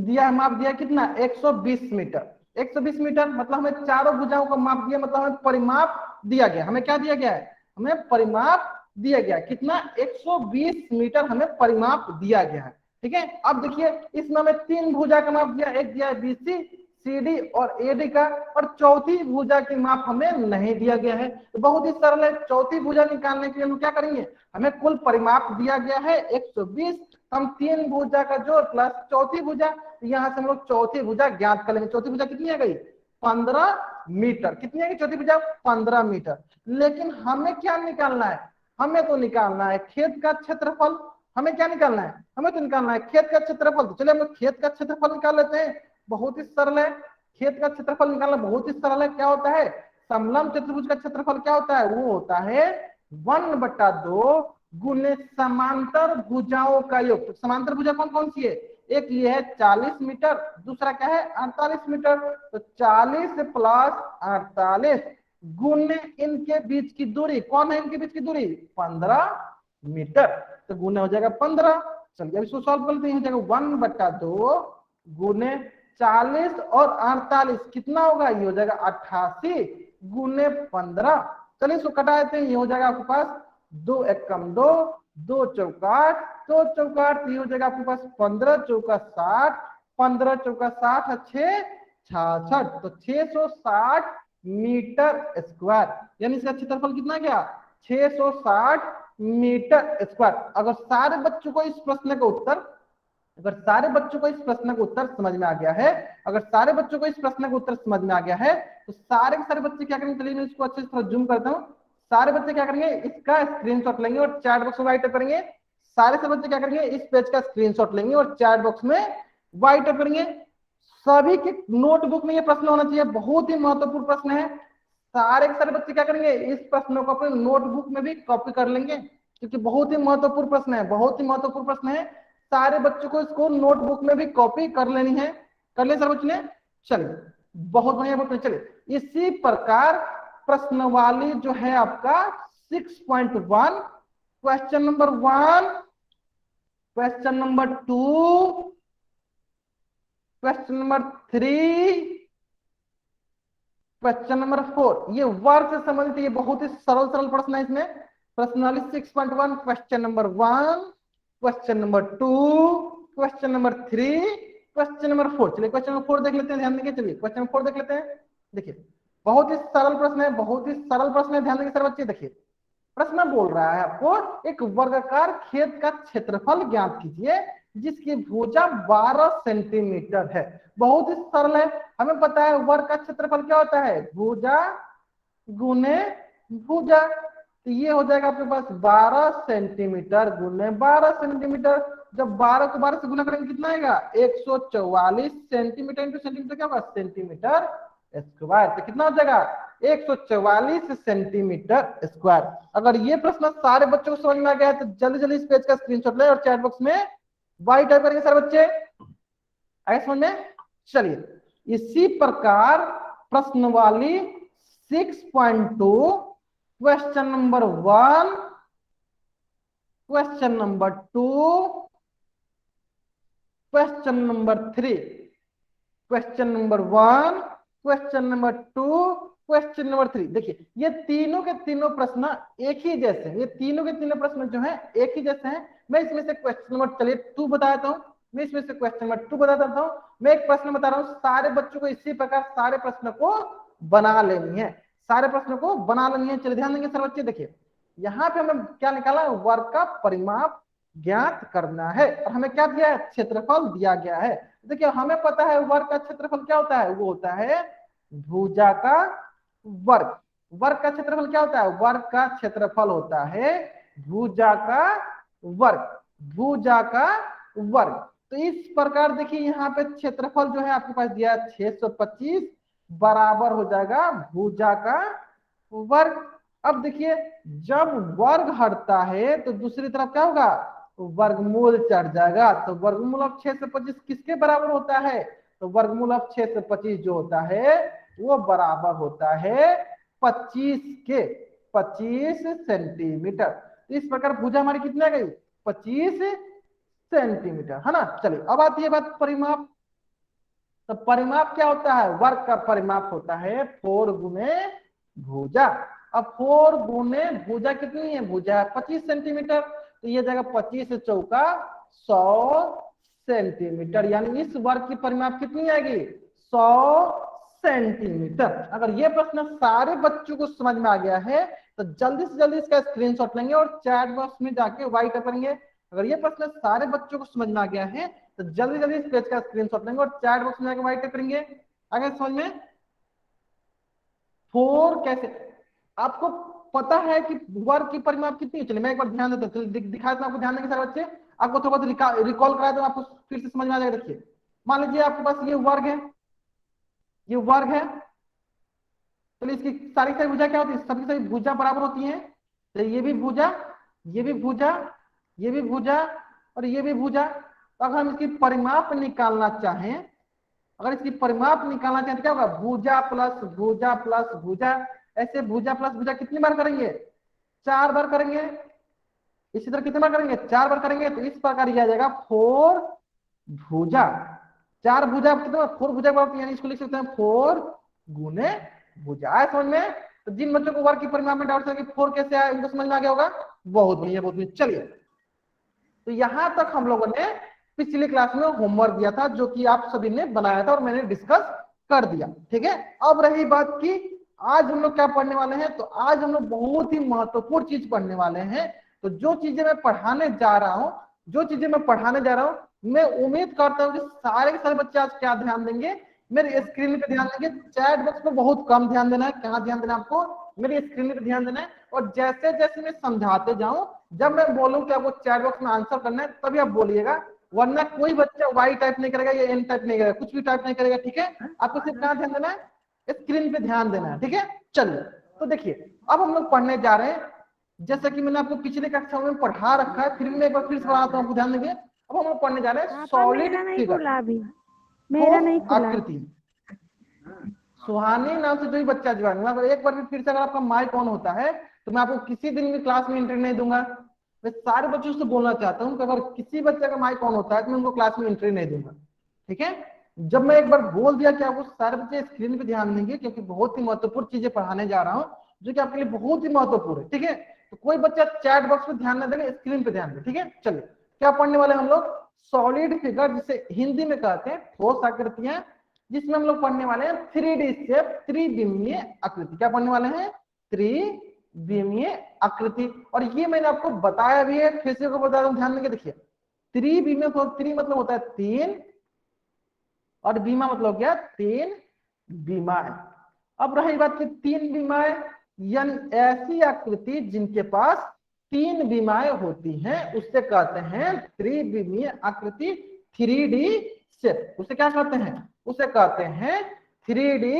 Speaker 1: दिया है, माप दिया कितना 120 मीटर, 120 मीटर मतलब हमें चारों भुजाओं का माप दिया, मतलब हमें परिमाप दिया गया। हमें क्या दिया गया है, हमें परिमाप दिया गया कितना 120 मीटर हमें परिमाप दिया गया है, ठीक है। अब देखिए इसमें हमें तीन भुजा का माप दिया, एक दिया है बीसी सीडी और एडी का, और चौथी भुजा की माप हमें नहीं दिया गया है। तो बहुत ही सरल है, चौथी भुजा निकालने के लिए हम क्या करेंगे, हमें कुल परिमाप दिया गया है 120, हम तीन भुजा का जोड़ प्लस चौथी भुजा, यहाँ से हम लोग चौथी भुजा ज्ञात कर लेंगे। चौथी भुजा कितनी आ गई 15 मीटर, कितनी आ गई चौथी भुजा 15 मीटर। लेकिन हमें क्या निकालना है, हमें तो निकालना है खेत का क्षेत्रफल। हमें क्या निकालना है, हमें तो निकालना है खेत का क्षेत्रफल। तो चलिए हम लोग खेत का क्षेत्रफल निकाल लेते हैं, बहुत ही सरल है, खेत का क्षेत्रफल निकालना बहुत ही सरल है। क्या होता है, समलंब चतुर्भुज का क्षेत्रफल क्या होता है, वो होता है 1/2 गुने समांतर भुजाओं का योग। तो समांतर भुजा कौन कौन सी है, एक ये है 40 मीटर, दूसरा क्या है 48 मीटर। तो 40 प्लस 48 गुने इनके बीच की दूरी, कौन है इनके बीच की दूरी 15 मीटर, तो गुने हो जाएगा 15। चलिए अब इसको सॉल्व करते हैं, हो जाएगा 1/2 गुने 40 और 48 कितना होगा, ये हो जाएगा 88 गुने 15। चलिए इसको कटा देते हैं, ये हो जाएगा आपके पास 2 एकम 2, 2 चौका 8, 2 चौका 8, ये हो जाएगा आपके पास 15 चौका 60, 15 चौका 60 6 66, तो 660 मीटर स्क्वायर, यानी इसका क्षेत्रफल कितना गया 660 मीटर स्क्वायर। अगर सारे बच्चों को इस प्रश्न का उत्तर समझ में आ गया है, अगर सारे बच्चों को इस प्रश्न का उत्तर समझ में आ गया है, तो सारे के सारे बच्चे क्या करेंगे, चलिए मैं इसको अच्छे से थोड़ा जूम करता हूँ। सारे बच्चे क्या करेंगे, इसका स्क्रीनशॉट लेंगे और चैट बॉक्स में राइट करेंगे। सारे से बच्चे क्या करेंगे, इस पेज का स्क्रीनशॉट लेंगे और चैट बॉक्स में राइट करेंगे। सभी के नोटबुक में ये प्रश्न होना चाहिए, बहुत ही महत्वपूर्ण प्रश्न है। सारे के सारे बच्चे क्या करेंगे, इस प्रश्नों को अपने नोटबुक में भी कॉपी कर लेंगे, क्योंकि बहुत ही महत्वपूर्ण प्रश्न है, बहुत ही महत्वपूर्ण प्रश्न है। सारे बच्चों को इसको नोटबुक में भी कॉपी कर लेनी है। कर ले सर बच्चों ने, चलिए बहुत बढ़िया, बहुत बढ़िया। चलिए इसी प्रकार प्रश्नवाली जो है आपका 6.1, question number 1, question number 2, question number 3, question number 4, ये वर्ग से संबंधित ये बहुत ही सरल सरल प्रश्न है। इसमें प्रश्नावली 6.1, question number 1, question number 2, question number 3, question number 4। चलिए क्वेश्चन नंबर 4 देख लेते हैं, ध्यान देंगे। चलिए क्वेश्चन नंबर 4 देख लेते हैं। देखिए बहुत ही सरल प्रश्न है, बहुत ही सरल प्रश्न है, ध्यान देंगे सर बच्चे। देखिए प्रश्न बोल रहा है आपको, एक वर्गाकार खेत का क्षेत्रफल ज्ञात कीजिए जिसकी भुजा 12 सेंटीमीटर है। बहुत ही सरल है, हमें पता है वर्ग का क्षेत्रफल क्या होता है, भुजा गुने भुजा। तो ये हो जाएगा आपके पास 12 सेंटीमीटर गुने 12 सेंटीमीटर। जब 12 को 12 से गुना करेंगे कितना आएगा, 144 सेंटीमीटर इंटू सेंटीमीटर क्या होगा, सेंटीमीटर स्क्वायर। तो कितना हो जाएगा, 144 सेंटीमीटर स्क्वायर। अगर ये प्रश्न सारे बच्चों को समझ में आ गया है तो जल्दी जल्दी इस पेज का स्क्रीनशॉट ले और चैट बॉक्स में वाई टाइप करेंगे सारे बच्चे। आगे समझ में। चलिए इसी प्रकार प्रश्नवाली 6.2, question number 1, question number 2, question number 3, question number 1, question number 2, question number 3। देखिए ये तीनों के तीनों प्रश्न एक ही जैसे हैं, ये तीनों के तीनों प्रश्न जो हैं एक ही जैसे हैं। मैं इसमें से क्वेश्चन नंबर चलिए 2 बता देता हूँ, मैं इसमें से क्वेश्चन नंबर 2 बता देता हूँ। मैं एक प्रश्न बता रहा हूँ, सारे बच्चों को इसी प्रकार सारे प्रश्न को बना लेनी है, सारे प्रश्नों को बना लेनी है। चलिए ध्यान देंगे सर बच्चे। देखिए यहाँ पे हमें क्या निकाला, वर्ग का परिमाप ज्ञात करना है और हमें क्या दिया है, क्षेत्रफल दिया गया है। देखिए हमें पता है वर्ग का क्षेत्रफल क्या होता है, वो होता है भुजा का वर्ग। वर्ग का क्षेत्रफल क्या होता है, वर्ग का क्षेत्रफल होता है भुजा का वर्ग, भुजा का वर्ग। तो इस प्रकार देखिए यहाँ पे क्षेत्रफल जो है आपके पास दिया 625 बराबर हो जाएगा भुजा का वर्ग। अब देखिए जब वर्ग हटता है तो दूसरी तरफ क्या होगा, वर्गमूल चढ़ जाएगा। तो वर्गमूल ऑफ 625 किसके बराबर होता है, तो वर्गमूल ऑफ 625 जो होता है वो बराबर होता है 25 के, 25 सेंटीमीटर। तो इस प्रकार भुजा हमारी कितनी आ गई, 25 सेंटीमीटर, है ना। चलिए अब आती है बात परिमाप। तो परिमाप क्या होता है, वर्ग का परिमाप होता है 4 गुने भुजा। अब 4 गुने भुजा कितनी है, भुजा है 25 सेंटीमीटर। तो ये जाएगा 25 चौका 100 सेंटीमीटर, यानी इस वर्ग की परिमाप कितनी आएगी, 100 सेंटीमीटर। अगर ये प्रश्न सारे बच्चों को समझ में आ गया है तो जल्दी से जल्दी इसका स्क्रीनशॉट लेंगे और चैट बॉक्स में जाके वाइट करेंगे। अगर ये प्रश्न सारे बच्चों को समझ में आ गया है तो जल्दी जल्दी इस पेज का स्क्रीनशॉट लेंगे और चैट बॉक्स में जाके वाइट करेंगे। आगे समझ में। 4 कैसे, आपको पता है कि वर्ग की परिमाप कितनी है। चलिए मैं एक बार ध्यान देता हूँ, दिखा देता हूँ आपको, ध्यान देंगे सारे बच्चे। आपको थोड़ा बहुत रिकॉल करा दो, आपको फिर से समझ में आ जाएगा। देखिए मान लीजिए आपके पास ये वर्ग है, ये वर्ग है। चलिए इसकी सारी सारी भुजा क्या होती है, सभी सारी भुजा बराबर होती है। तो ये भी भुजा, ये भी भुजा, ये भी भुजा और ये भी भुजा। तो अगर हम इसकी परिमाप निकालना चाहें, अगर इसकी परिमाप निकालना चाहें तो क्या होगा, भुजा प्लस भुजा प्लस भुजा। ऐसे भुजा प्लस भुजा कितनी बार करेंगे, 4 बार करेंगे। इसी तरह कितनी बार करेंगे, 4 बार करेंगे। तो इस प्रकार यह आ जाएगा 4 भुजा। 4 भुजा कितना, 4 भुजा यानी इसको लिख सकते हैं 4 गुने भुजा। आया समझ में। तो जिन बच्चों को वर्ग की परिमाप में डाउट है कि 4 कैसे आया, उनको समझ में आ गया होगा। बहुत बढ़िया, बहुत बढ़िया। चलिए तो यहां तक हम लोगों ने पिछली क्लास में होमवर्क दिया था जो कि आप सभी ने बनाया था और मैंने डिस्कस कर दिया, ठीक है। अब रही बात की आज हम लोग क्या पढ़ने वाले हैं, तो आज हम लोग बहुत ही महत्वपूर्ण चीज पढ़ने वाले हैं। तो जो चीजें मैं पढ़ाने जा रहा हूँ, मैं उम्मीद करता हूँ कि सारे के सारे बच्चे आज क्या ध्यान देंगे, मेरे स्क्रीन पे ध्यान देंगे। चैट बॉक्स पे बहुत कम ध्यान देना है। कहाँ ध्यान देना है आपको, मेरी स्क्रीन पे ध्यान देना है। और जैसे जैसे मैं समझाते जाऊं, जब मैं बोलूं कि आपको चैट बॉक्स में आंसर करना है तभी आप बोलिएगा, वरना कोई बच्चा वाई टाइप नहीं करेगा या एन टाइप नहीं करेगा, कुछ भी टाइप नहीं करेगा। ठीक है, आपको सिर्फ कहाँ ध्यान देना है, स्क्रीन पे ध्यान देना है। ठीक है, चलिए तो देखिए अब हम लोग पढ़ने जा रहे हैं। जैसा कि मैंने आपको पिछले कक्षा में पढ़ा रखा है, फिर भी मैं एक बार फिर से पढ़ाता हूँ, आपको ध्यान देंगे। अब हम लोग पढ़ने जा रहे हैं
Speaker 2: पापा
Speaker 1: सॉलिड
Speaker 2: मेरा नहीं
Speaker 1: फिगर,
Speaker 2: खुला अभी, मेरा
Speaker 1: ठोस
Speaker 2: नहीं खुला।
Speaker 1: आकृति। सुहानी नाम से जो ही बच्चा ज्वाइन हुआ, एक बार फिर से अगर आपका माइक ऑन होता है तो मैं आपको किसी दिन भी क्लास में एंट्री नहीं दूंगा। मैं सारे बच्चों से बोलना चाहता हूँ कि अगर किसी बच्चे का माइक ऑन होता है तो मैं उनको क्लास में एंट्री नहीं दूंगा। ठीक है, जब मैं एक बार बोल दिया कि आपको सारे बच्चे स्क्रीन पे ध्यान देंगे, क्योंकि बहुत ही महत्वपूर्ण चीजें पढ़ाने जा रहा हूँ जो कि आपके लिए बहुत ही महत्वपूर्ण है। ठीक है, तो कोई बच्चा चैट बॉक्स पे ध्यान न देगा, स्क्रीन पे ध्यान दे। ठीक है, चलिए क्या पढ़ने वाले हम लोग, सॉलिड फिगर, जिसे हिंदी में कहते हैं ठोस आकृतियां, जिसमें हम लोग पढ़ने वाले हैं 3D शेप, त्रिविमीय आकृति। क्या पढ़ने वाले हैं, त्रिविमीय आकृति। और ये मैंने आपको बताया भी है, फिर से को बता दूं, ध्यान देंगे। देखिए त्रिविमीय, तो त्रि मतलब होता है तीन, और बीमा मतलब क्या, तीन बीमाएं। अब रही बात की तीन बीमाएं, यानी ऐसी आकृति जिनके पास तीन बीमाएं होती हैं उससे कहते हैं त्रिविमीय आकृति, 3D शेप। उसे क्या कहते हैं, उसे कहते हैं 3D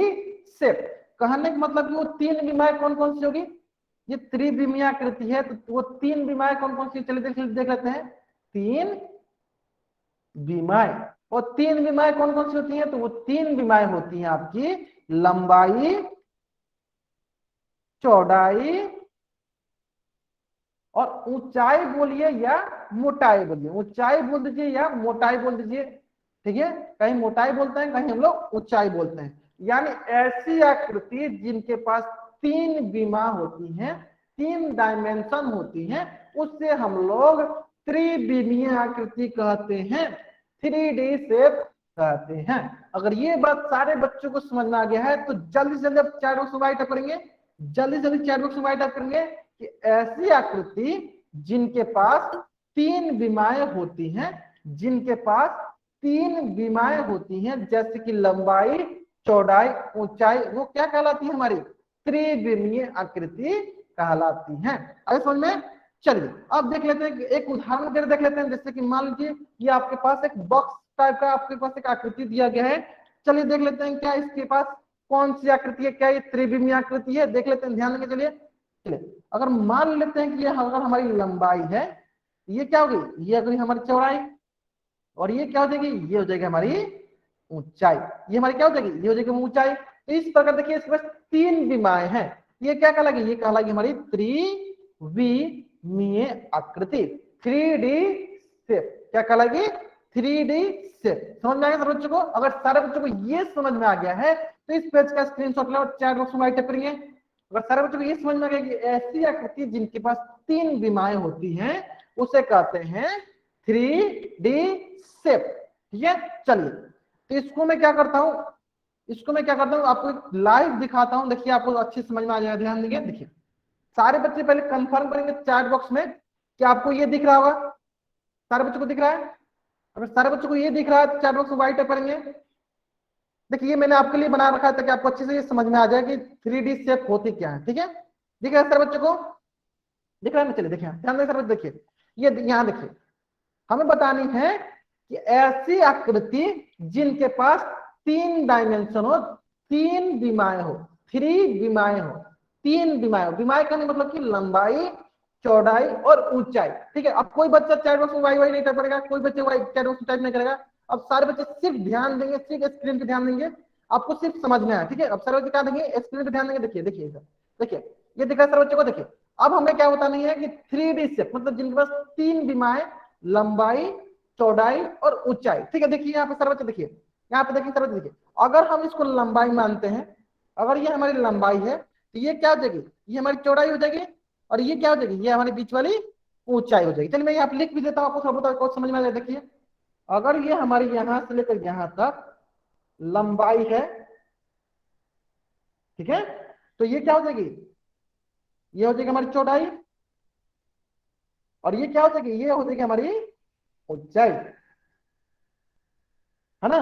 Speaker 1: शेप। कहने का मतलब कि वो तीन बीमाएं कौन कौन सी होगी, ये त्रिविमीय आकृति है तो वो तीन बीमाएं कौन कौन सी, चलिए देख लेते हैं। तीन बीमाएं, और तीन बीमाएं कौन कौन सी होती हैं, तो वो तीन बीमाएं होती हैं आपकी लंबाई, चौड़ाई और ऊंचाई बोलिए या मोटाई बोलिए। ऊंचाई बोल दीजिए या मोटाई बोल दीजिए। ठीक है, कहीं मोटाई बोलते हैं, कहीं हम लोग ऊंचाई बोलते हैं। यानी ऐसी आकृति जिनके पास तीन बीमा होती हैं, तीन डायमेंशन होती हैं, उससे हम लोग त्रिविमीय आकृति कहते हैं, 3D शेप कहते हैं। अगर ये बात सारे बच्चों को समझ में आ गया है तो जल्दी से जल्दी चैट बॉक्स में राइट अप करेंगे, जल्दी से जल्दी चैट बॉक्स में राइट अप करेंगे कि ऐसी आकृति जिनके पास तीन बीमाएं होती हैं, जिनके पास तीन बीमाएं होती हैं, जैसे कि लंबाई, चौड़ाई, ऊंचाई, वो क्या कहलाती है, हमारी त्रिविमीय आकृति कहलाती हैं। अरे समझ में, चलिए अब देख लेते हैं, एक उदाहरण वगैरह देख लेते हैं। जैसे कि मान लीजिए ये आपके पास एक बॉक्स टाइप का आपके पास एक आकृति दिया गया है। चलिए देख लेते हैं क्या इसके पास कौन सी आकृति है, क्या ये त्रिविमीय आकृति है, देख लेते हैं, ध्यान देंगे। चलिए अगर मान लेते हैं कि ये अगर हमारी लंबाई है, ये क्या होगी, ये अगर हमारी चौड़ाई, और ये क्या हो जाएगी, ये हो जाएगी हमारी ऊंचाई। ये हमारी क्या हो जाएगी, ये हो जाएगी ऊंचाई। तो इस प्रकार देखिए इसके पास तीन बीमाएं हैं, ये क्या कहलाएगी, ये कहलाएगी हमारी त्रिविमीय आकृति, 3D शेप। क्या कहलाएगी, 3D शेप। समझ में आ गया बच्चों को, अगर सारे बच्चों को ये समझ में आ गया है तो इस पेज का स्क्रीनशॉट लो, चैट बॉक्स में राइट करेंगे। अगर सारे बच्चों को ये समझ में आ गया कि ऐसी आकृति जिनके पास तीन बीमाएं होती हैं उसे कहते हैं 3D शेप। ठीक है, चलिए तो इसको मैं क्या करता हूं, आपको लाइव दिखाता हूं। देखिए आपको अच्छी समझ में आ जाएगा, ध्यान देंगे। देखिए सारे बच्चे पहले कंफर्म करेंगे चैट बॉक्स में कि आपको ये दिख रहा होगा, सारे बच्चों को दिख रहा है। अगर सारे बच्चों को ये दिख रहा है तो चैट बॉक्स में वाइट करेंगे। देखिए मैंने आपके लिए बना रखा है ताकि आपको अच्छे से ये समझ में आ जाए कि 3D शेप होती क्या है। ठीक है, दिख रहा है सारे बच्चों को, दिख रहा है ना, चलिए देखिए ध्यान दें सारे बच्चे, देखिए ये यहाँ देखिए, हमें बतानी है कि ऐसी आकृति जिनके पास तीन डायमेंशन हो, तीन बीमाएं हो, थ्री बीमाएं हो, तीन बीमाएं हो। बीमाएं का मतलब कि लंबाई, चौड़ाई और ऊंचाई। ठीक है, अब कोई बच्चा चैट बॉक्स में वाई वाई नहीं टाइप करेगा, कोई बच्चे वाई चैट बॉक्स में टाइप नहीं करेगा। अब सारे बच्चे सिर्फ ध्यान देंगे, सिर्फ स्क्रीन पे ध्यान देंगे, आपको सिर्फ समझ में आया। ठीक है, अब सारे बच्चे क्या देंगे, स्क्रीन पे ध्यान देंगे। देखिए देखिए देखिए ये दिख रहा है सारे बच्चों को। देखिए अब हमें क्या बतानी है कि 3D शेप, मतलब जिनके पास तीन बीमाएं, लंबाई, चौड़ाई और ऊंचाई। ठीक है, देखिए यहाँ पे सारे बच्चे देखिए, यहाँ पे देखिए सारे बच्चे देखिए, अगर हम इसको लंबाई मानते हैं, अगर ये हमारी लंबाई है तो ये क्या हो जाएगी, ये हमारी चौड़ाई हो जाएगी, और ये क्या हो जाएगी, ये हमारी बीच वाली ऊंचाई हो जाएगी। चलिए मैं यहाँ पे लिख भी देता हूँ, आपको थोड़ा बहुत समझ में आ जाए। देखिए अगर ये हमारी यहां से लेकर यहां तक लंबाई है, ठीक है, तो ये क्या हो जाएगी, ये हो जाएगी हमारी चौड़ाई, और ये क्या हो जाएगी, ये हो जाएगी हमारी ऊंचाई, है ना।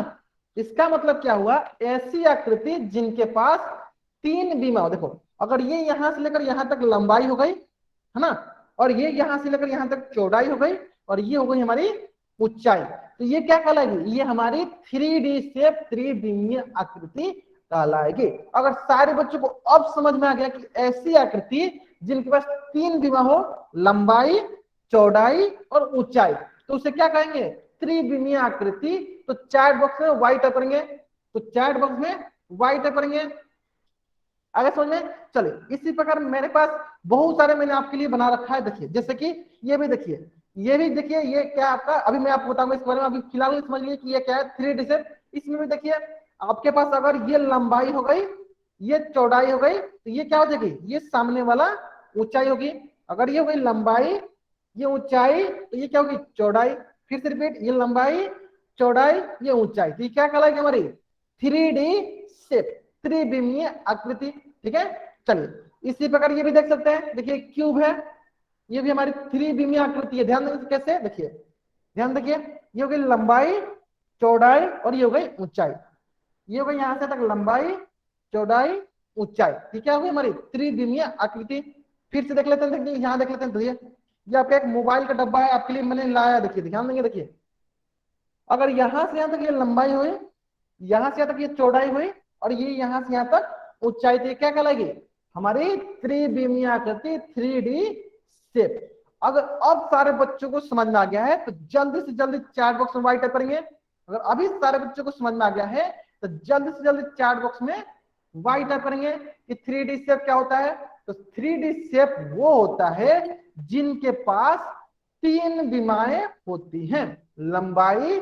Speaker 1: इसका मतलब क्या हुआ, ऐसी आकृति जिनके पास 3 बीमा हो। देखो अगर ये यहां से लेकर यहां तक लंबाई हो गई, है ना, और ये यहां से लेकर यहां तक चौड़ाई हो गई, और ये हो गई हमारी ऊंचाई, तो ये क्या कहलाएगी, ये हमारी 3D शेप, त्रिविमीय आकृति कहलाएगी। अगर सारे बच्चों को अब समझ में आ गया कि ऐसी आकृति जिनके पास 3 बीमा हो, लंबाई, चौड़ाई और ऊंचाई, तो उसे क्या कहेंगे, त्रिविमीय आकृति। तो चैट बॉक्स में वाई टाइप करेंगे, तो चैट बॉक्स में वाई टाइप करेंगे। आगे समझ में, चलिए इसी प्रकार मेरे पास बहुत सारे मैंने आपके लिए बना रखा है। देखिए जैसे कि ये भी देखिए, ये भी देखिए, ये क्या आपका, अभी मैं आपको बताऊंगा इस बारे में, अभी फिलहाल समझ लीजिए कि ये क्या है, 3D शेप। इसमें भी देखिए आपके पास अगर ये लंबाई हो गई, ये चौड़ाई हो गई, तो ये क्या हो जाएगी, ये सामने वाला ऊंचाई होगी। अगर ये हो गई लंबाई, ये ऊंचाई, तो ये क्या होगी, चौड़ाई। फिर से रिपीट, ये लंबाई, चौड़ाई, ये ऊंचाई, तो ये क्या कहलाएगी, हमारी 3D शेप, त्रिविमीय आकृति। ठीक है, चलिए इसी प्रकार ये भी देख सकते हैं, देखिए क्यूब है, ये भी हमारी 3D आकृति है। ध्यान देंगे कैसे, देखिए ध्यान देखिए, ये हो गई लंबाई, चौड़ाई और ये हो गई ऊंचाई। ये हो गई यहां से तक लंबाई, चौड़ाई, ऊंचाई, ठीक है, हो गई हमारी 3D आकृति। फिर से देख लेते हैं, देखिए यहाँ देख लेते हैं, देखिए ये आपका एक मोबाइल का डब्बा है, आपके लिए मैंने लाया, देखिए ध्यान देंगे, देखिए अगर यहां से यहां तक ये लंबाई हुई, यहां से यहां तक ये चौड़ाई हुई, और ये यहां से यहां तक ऊंचाई, थी क्या कहलाएगी, हमारी त्रिविमीय आकृति, 3D शेप। अगर अब सारे बच्चों को समझ में आ गया है तो जल्दी से जल्दी चैट बॉक्स में वाई टाइप करेंगे। अगर अभी सारे बच्चों को समझ में आ गया है तो जल्दी से जल्दी चैट बॉक्स में वाई टाइप करेंगे कि 3D शेप क्या होता है। तो 3D शेप वो होता है जिनके पास 3 बीमाएं होती हैं, लंबाई,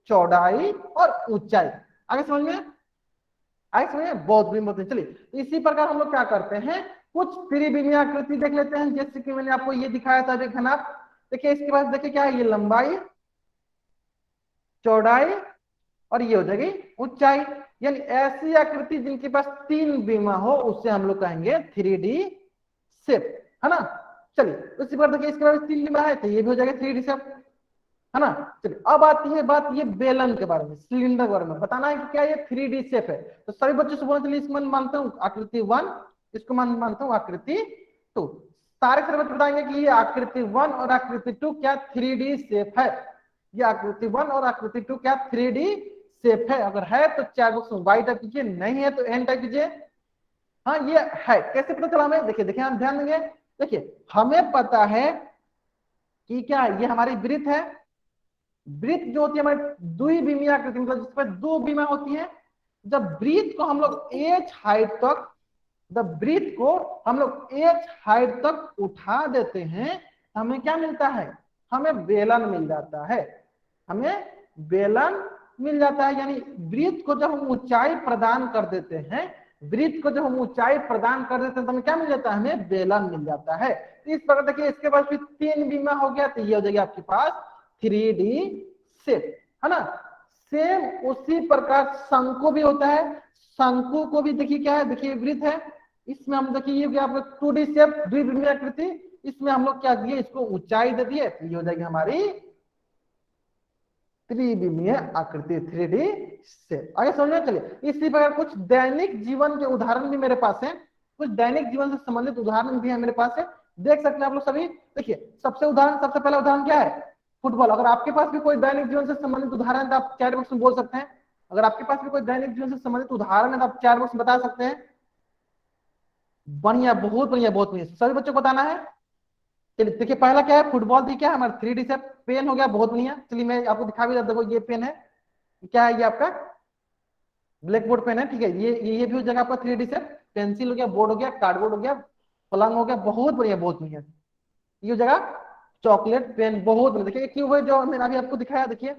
Speaker 1: चौड़ाई और ऊंचाई। आगे समझ में, आगे समझ में, बहुत बहुत। चलिए इसी प्रकार हम लोग क्या करते हैं, कुछ त्रिविमीय आकृति देख लेते हैं। जैसे कि मैंने आपको ये दिखाया था, देखना देखिए इसके बाद देखिए क्या है, ये लंबाई, चौड़ाई और ये हो जाएगी ऊंचाई। यानी ऐसी आकृति जिनके पास 3 बीमा हो उसे हम लोग कहेंगे 3D शेप, है ना। चलिए उसी पर देखिए इसके बाद 3 बीमा है तो ये भी हो जाएगा 3D शेप, है ना। चलिए अब आती है बात ये बेलन के बारे में, सिलेंडर के बारे में बताना है कि क्या ये 3D शेप है। तो सभी बच्चों से बोलना, चलिए इसको मैं मानता हूँ आकृति 1, इसको मानता हूँ आकृति 2। सारे बच्चे बताएंगे कि ये आकृति 1 और आकृति 2 क्या 3D शेप है। ये आकृति 1 और आकृति 2 क्या 3D शेप है। अगर है तो चैट बॉक्स में वाई टाइप कीजिए, नहीं है तो एन टाइप कीजिए। हाँ ये है, कैसे पता चला हमें, देखिए देखिए हम ध्यान देंगे, देखिए हमें पता है कि क्या ये हमारी वृत्त है। वृत्त जो होती है हमारी द्विविमीय आकृति, मतलब जिस पर 2 बीमा होती है। जब वृत्त को हम लोग एच हाइट तक, जब वृत्त को हम लोग एच हाइट तक उठा देते हैं, हमें क्या मिलता है, हमें बेलन मिल जाता है, हमें बेलन मिल जाता है। यानी वृत्त को जब हम ऊंचाई प्रदान कर देते हैं, वृत्त को जब हम ऊंचाई प्रदान कर देते हैं तो हमें क्या मिल जाता है, हमें बेलन मिल जाता है। तो इस प्रकार देखिए इसके बाद फिर 3 बीमा हो गया, तो ये हो जाएगा आपके पास 3D शेप, है ना। सेम उसी प्रकार शंकु भी होता है। शंकु को भी देखिए क्या है, देखिए वृत्त है, इसमें हम देखिए ये आपको 2D शेप, द्विविमीय आकृति, इसमें हम लोग क्या दिए, इसको ऊंचाई दे दिए, तो ये हो जाएगी हमारी त्रिविमीय आकृति, 3D शेप। आगे समझना, चलिए इसी प्रकार कुछ दैनिक जीवन के उदाहरण भी मेरे पास है, कुछ दैनिक जीवन से संबंधित उदाहरण भी है मेरे पास है, देख सकते हैं आप लोग सभी। देखिए सबसे पहला उदाहरण क्या है, फुटबॉल। अगर आपके पास भी कोई दैनिक जीवन से संबंधित उदाहरण है तो आप चैट बॉक्स में बोल सकते हैं। अगर आपके पास भी कोई दैनिक जीवन से संबंधित उदाहरण है तो आप चैट बॉक्स में बता सकते हैं। बढ़िया, बहुत बढ़िया, बहुत बढ़िया, सभी बच्चों को बताना है। चलिए देखिए पहला क्या है, फुटबॉल थी क्या हमारा 3D शेप, पेन हो गया, बहुत बढ़िया। चलिए मैं आपको दिखा भी देखो, ये पेन है, क्या है, ये आपका ब्लैक बोर्ड पेन है, ठीक है। ये भी हो जाएगा आपका 3D शेप। पेंसिल हो गया, बोर्ड हो गया, कार्डबोर्ड हो गया, पलंग हो गया, बहुत बढ़िया, बहुत बढ़िया। ये हो जाएगा चॉकलेट पेन, बहुत बढ़िया। देखिए क्यूब है जो मैंने अभी आपको दिखाया, देखिए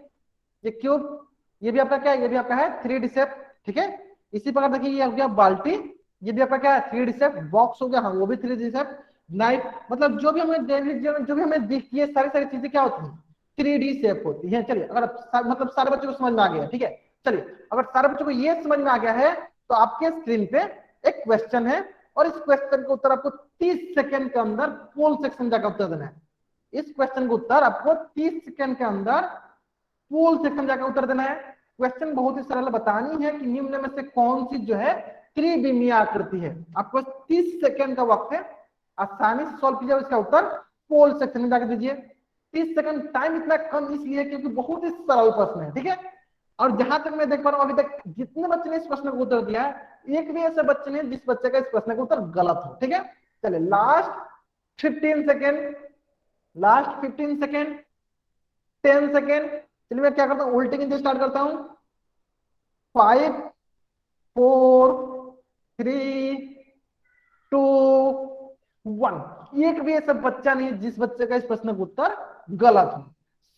Speaker 1: ये क्यूब, ये भी आपका क्या है, ये भी आपका है 3D शेप, ठीक है। इसी प्रकार देखिए ये हो गया बाल्टी, ये भी आपका क्या है 3D शेप। बॉक्स हो गया, हाँ वो भी 3D शेप। नाइफ, मतलब जो भी हमें दैनिक जीवन जो भी हमें दिखती है सारी सारी चीजें क्या होती है 3D शेप होती है। चलिए अगर मतलब सारे बच्चों को समझ में आ गया, ठीक है। चलिए अगर सारे बच्चों को ये समझ में आ गया है तो आपके स्क्रीन पे एक क्वेश्चन है और इस क्वेश्चन का उत्तर आपको 30 सेकंड के अंदर पोल सेक्शन जाकर उत्तर देना है। इस क्वेश्चन का उत्तर आपको 30 सेकंड के अंदर पोल सेक्शन जाकर उत्तर देना है। क्वेश्चन बहुत ही सरल, बतानी है कि निम्न में से कौन सी जो है त्रिविमीय आकृति है। आपको 30 सेकंड का वक्त है, आसानी से सॉल्व कीजिए, इसका उत्तर पोल सेक्शन में जाकर दीजिए। 30 सेकंड टाइम इतना कम इसलिए क्योंकि बहुत ही सरल प्रश्न है, ठीक है। और जहां तक मैं देख पा रहा हूं अभी तक जितने बच्चे ने इस प्रश्न को उत्तर दिया है, एक भी ऐसे बच्चे ने जिस बच्चे का इस प्रश्न का उत्तर गलत हो, ठीक है। चलिए last 15 second, last 15 second, 10 second. चलिए मैं क्या करता हूं, उल्टे गिनती स्टार्ट करता हूं। 5 4 3 2 1। एक भी ऐसा बच्चा नहीं जिस बच्चे का इस प्रश्न का उत्तर गलत हो,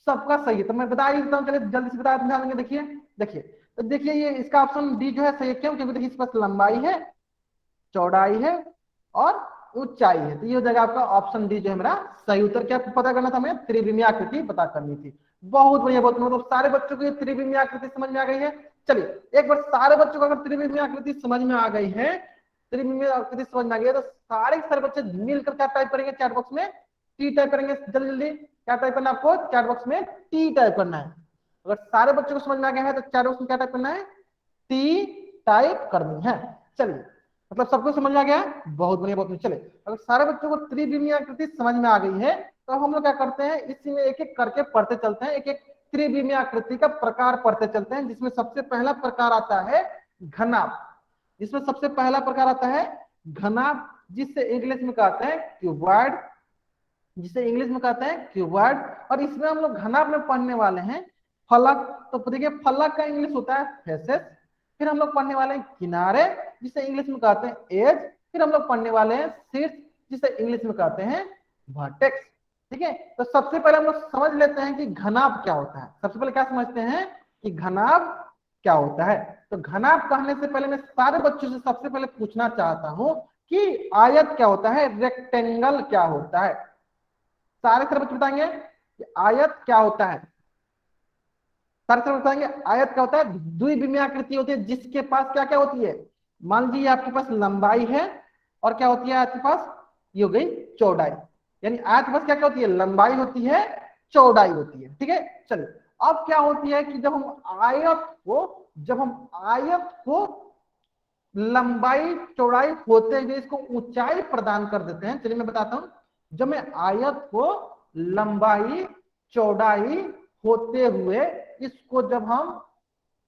Speaker 1: सबका सही है। तो मैं बता ही देता हूं, चलिए जल्दी से बता देंगे। देखिए देखिए, तो देखिए ये इसका ऑप्शन डी जो है सही है। क्यों? क्योंकि देखिए इस पास लंबाई है, चौड़ाई है और ऊंचाई है, तो ये हो जाएगा आपका ऑप्शन डी जो है मेरा सही उत्तर। क्या पता करना था हमें? त्रिविमीय आकृति पता करनी थी। बहुत बढ़िया, बहुत मतलब सारे बच्चों को ये त्रिविमीय आकृति समझ में आ गई है। चलिए एक बार सारे बच्चों को अगर त्रिविमीय आकृति समझ में आ गई है, त्रिविमीय आकृति समझ में आ गई है, तो सारे बच्चे मिलकर क्या टाइप करेंगे चैट बॉक्स में? टी टाइप करेंगे। जल्दी जल्दी क्या टाइप करना है आपको चैट बॉक्स में? टी टाइप करना है। अगर सारे बच्चों को समझ में आ गया है तो चैट बॉक्स में क्या टाइप करना है? टी टाइप करनी है। चलिए मतलब सबको समझ में आ गया? बहुत बढ़िया, बहुत बढ़िया। चलिए अगर सारे बच्चों को त्रिविमीय आकृति समझ में आ गई है तो हम लोग क्या करते हैं, इसी में एक एक करके पढ़ते चलते हैं, एक एक त्रिविमीय आकृति का प्रकार पढ़ते चलते हैं। जिसमें सबसे पहला प्रकार आता है घनाभ। जिसमें सबसे पहला प्रकार आता है घनाभ, जिससे इंग्लिश में कहते हैं क्यूबॉइड, जिसे इंग्लिश में कहते हैं क्यूबॉइड। और इसमें हम लोग घनाभ में पढ़ने वाले हैं फलक। तो देखिए फलक का इंग्लिश होता है फेसेस। फिर हम लोग पढ़ने वाले हैं किनारे, जिसे इंग्लिश में कहते हैं एज। फिर हम लोग पढ़ने वाले हैं शीर्ष, जिसे इंग्लिश में कहते हैं वर्टेक्स। ठीक है, तो सबसे पहले हम लोग समझ लेते हैं कि घनाभ क्या होता है। सबसे पहले क्या समझते हैं कि घनाभ क्या होता है। तो घनाभ कहने से पहले मैं सारे बच्चों से सबसे पहले पूछना चाहता हूं कि आयत क्या होता है, रेक्टेंगल क्या होता है। सारे तरफ बताएंगे कि आयत क्या होता है। सारे तरफ बताएंगे आयत क्या होता है। द्विविमीय आकृति होती है जिसके पास क्या क्या होती है। मान लीजिए आपके पास लंबाई है और क्या होती है आपके पास, ये हो गई चौड़ाई। यानी आयत के पास क्या क्या होती है, लंबाई होती है, चौड़ाई होती है। ठीक है, चलिए अब क्या होती है कि जब हम आयत को लंबाई चौड़ाई होते हुए इसको ऊंचाई प्रदान कर देते हैं। चलिए मैं बताता हूं, जब मैं आयत को लंबाई चौड़ाई होते हुए इसको जब हम